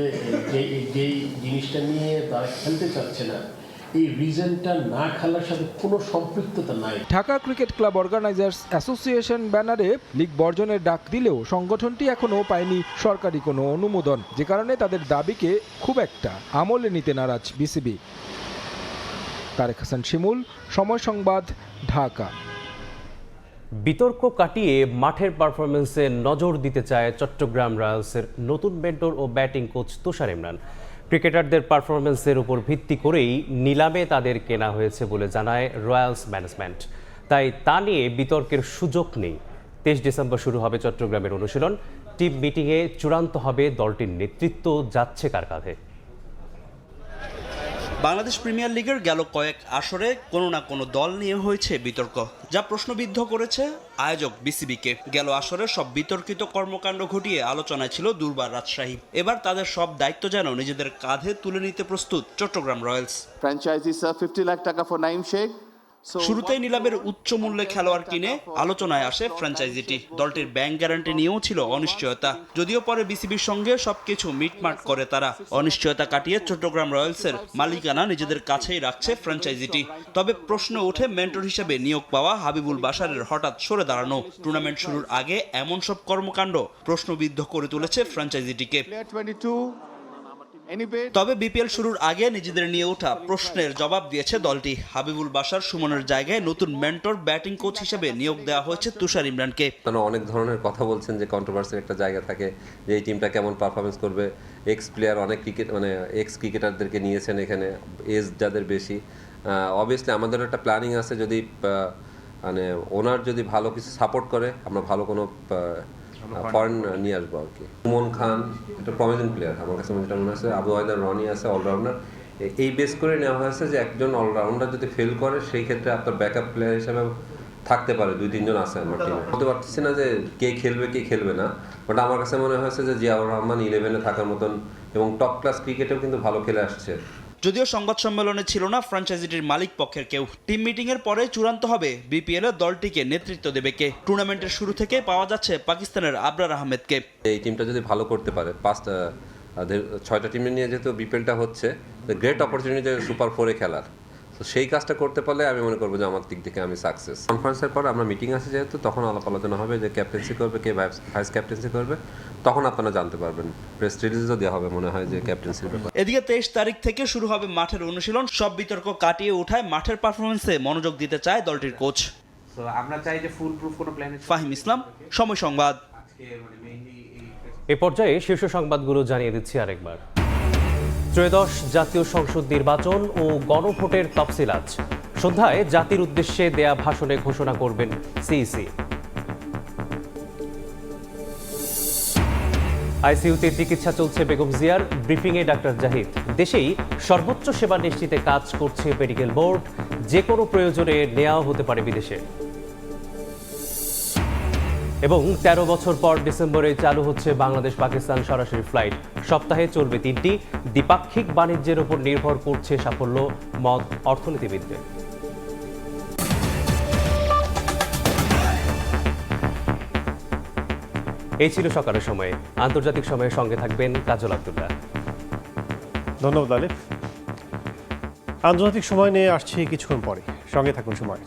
যেই জিনিসটা নিয়ে তারা খেলতে চাচ্ছে না, এই রিজনটা না খেলার সাথে কোনো সম্পৃক্ততা নাই। Dhaka cricket club organisers association ব্যানারে লিগ বর্জনের ডাক দিলেও সংগঠনটি এখনও পায়নি সরকারি কোনো অনুমোদন, যে কারণে তাদের দাবিকে খুব একটা আমলে নিতে নারাজ বিসিবি। তারেক হাসান শিমুল, সময় সংবাদ, ঢাকা। বিতর্ক কাটিয়ে মাঠের পারফরমেন্সে নজর দিতে চায় চট্টগ্রাম রয়্যালসের নতুন মেন্টর ও ব্যাটিং কোচ তুষার ইমরান। ক্রিকেটারদের পারফরমেন্সের উপর ভিত্তি করেই নিলামে তাদের কেনা হয়েছে বলে জানায় রয়্যালস ম্যানেজমেন্ট। তাই তা নিয়ে বিতর্কের সুযোগ নেই। 23 ডিসেম্বর শুরু হবে চট্টগ্রামের অনুশীলন। টিম মিটিংয়ে চূড়ান্ত হবে দলটির নেতৃত্ব যাচ্ছে কার কাঁধে। বাংলাদেশ প্রিমিয়ার লিগের গেল কয়েক আসরে কোনো না কোনো দল নিয়ে হয়েছে বিতর্ক, যা প্রশ্নবিদ্ধ করেছে আয়োজক বিসিবিকে। গেল আসরে সব বিতর্কিত কর্মকাণ্ড ঘটিয়ে আলোচনায় ছিল দুর্বার রাজশাহী। এবার তাদের সব দায়িত্ব যেন নিজেদের কাঁধে তুলে নিতে প্রস্তুত চট্টগ্রাম রয়্যালস। ফ্র্যাঞ্চাইজি 50 লাখ টাকা ফর নাইম শেখ। শুরুতেই নিলামের উচ্চ মূল্যে খেলোয়াড় কিনে আলোচনায় আসে ফ্র্যাঞ্চাইজিটি। দলটির ব্যাংক গ্যারান্টি নিয়েও ছিল অনিশ্চয়তা, যদিও পরে বিসিবির সঙ্গে সবকিছু মিটমাট করে তারা। অনিশ্চয়তা কাটিয়ে চট্টগ্রাম রয়্যালসের মালিকানা নিজেদের কাছেই রাখছে ফ্র্যাঞ্চাইজিটি। তবে প্রশ্ন ওঠে মেন্টর হিসেবে নিয়োগ পাওয়া হাবিবুল বাশারের হঠাৎ সরে দাঁড়ানো। টুর্নামেন্ট শুরুর আগে এমন সব কর্মকাণ্ড প্রশ্নবিদ্ধ করে তুলেছে ফ্র্যাঞ্চাইজিটিকে। তবে বিপিএল শুরুর আগে নিজেদের নিয়ে ওঠা প্রশ্নের জবাব দিয়েছে দলটি। হাবিবুল বাশার সুমনের জায়গায় নতুন মেন্টর ব্যাটিং কোচ হিসেবে নিয়োগ দেওয়া হয়েছে তুষার ইমরানকে। অনেক ধরনের কথা বলছেন যে কন্ট্রোভার্সির একটা জায়গা থাকে যে এই টিমটা কেমন পারফরমেন্স করবে। এক্স প্লেয়ার অনেক এক্স ক্রিকেটারদেরকে নিয়েছেন এখানে, এজ যাদের বেশি। অবভিয়াসলি আমাদের একটা প্ল্যানিং আছে, যদি ওনার যদি ভালো কিছু সাপোর্ট করে আমরা ভালো কোনো ফরেন নিয়ে আসবো আর কি। সুমন খান একটা প্রমিনেন্ট প্লেয়ার, আমার কাছে যেটা মনে হচ্ছে। আবু হায়দার রনি আছে অলরাউন্ডার। এই বেস করে নেওয়া হয়েছে যে একজন অলরাউন্ডার যদি ফেল করে সেই ক্ষেত্রে আপনার ব্যাকআপ প্লেয়ার হিসেবে থাকতে পারে 2-3 জন আছে আমার টিমে। বলতে পারতেছি না যে কে খেলবে কে খেলবে না, বাট আমার কাছে মনে হয়েছে যে জিয়াউর রহমান 11-এ থাকার মতন এবং টপ ক্লাস ক্রিকেটেও কিন্তু ভালো খেলে আসছে। যদিও সংবাদ সম্মেলনে ছিল না ফ্র্যাঞ্চাইজিটির মালিক পক্ষের কেউ। টিম মিটিং এর পরে চূড়ান্ত হবে বিপিএল এর দলটিকে নেতৃত্ব দেবে কে। টুর্নামেন্টের শুরু থেকে পাওয়া যাচ্ছে পাকিস্তানের আবরার আহমেদকে। এই টিমটা যদি ভালো করতে পারে, 6টা টিমে নিয়ে যেহেতু বিপিএলটা হচ্ছে, গ্রেট অপরচুনিটি সুপার 4-এ খেলার, তো সেই কাজটা করতে পারলে আমি মনে করবো যে আমার দিক থেকে আমি সাকসেস। কনফারেন্সের পর আমরা মিটিং আছে যেহেতু, তখন আলাপ আলোচনা হবে যে ক্যাপ্টেন্সি করবে কে, ভাইস ক্যাপ্টেন্সি করবে, তখন আপনারা জানতে পারবেন। প্রেস রিলিজও দেওয়া হবে মনে হয় যে ক্যাপ্টেন্সির ব্যাপার। এদিকে 23 তারিখ থেকে শুরু হবে মাঠের অনুশীলন। সব বিতর্ক কাটিয়ে ওঠায় মাঠের পারফরমেন্সে মনোযোগ দিতে চায় দলটির কোচ। আমরা চাই যে ফুল প্রুফ কোনো প্ল্যান। ফাহিম ইসলাম, সময় সংবাদ। এ পর্যায়ে শীর্ষ সংবাদগুলো জানিয়ে দিচ্ছি আরেকবার। ত্রয়োদশ জাতীয় সংসদ নির্বাচন ও গণভোটের তফসিল আজ সন্ধ্যায় জাতির উদ্দেশ্যে দেয়া ভাষণে ঘোষণা করবেন সিইসি। আইসিইউতে চিকিৎসা চলছে বেগম জিয়ার, ব্রিফিংয়ে ডাক্তার জাহিদ। দেশেই সর্বোচ্চ সেবা নিশ্চিতে কাজ করছে মেডিকেল বোর্ড, যে কোনো প্রয়োজনে নেওয়া হতে পারে বিদেশে। এবং 13 বছর পর ডিসেম্বরে চালু হচ্ছে বাংলাদেশ পাকিস্তান সরাসরি ফ্লাইট। সপ্তাহে চলবে 3টি। দ্বিপাক্ষিক বাণিজ্যের উপর নির্ভর করছে সাফল্য, মত অর্থনীতিবিদদের। এই ছিল সকালের সময়ে। আন্তর্জাতিক সময়ের সঙ্গে থাকবেন কাজল আব্দুল্লাহ। ধন্যবাদ আলিফ। আন্তর্জাতিক সময় নিয়ে আসছি কিছুক্ষণ পরে, সঙ্গে থাকুন সময়।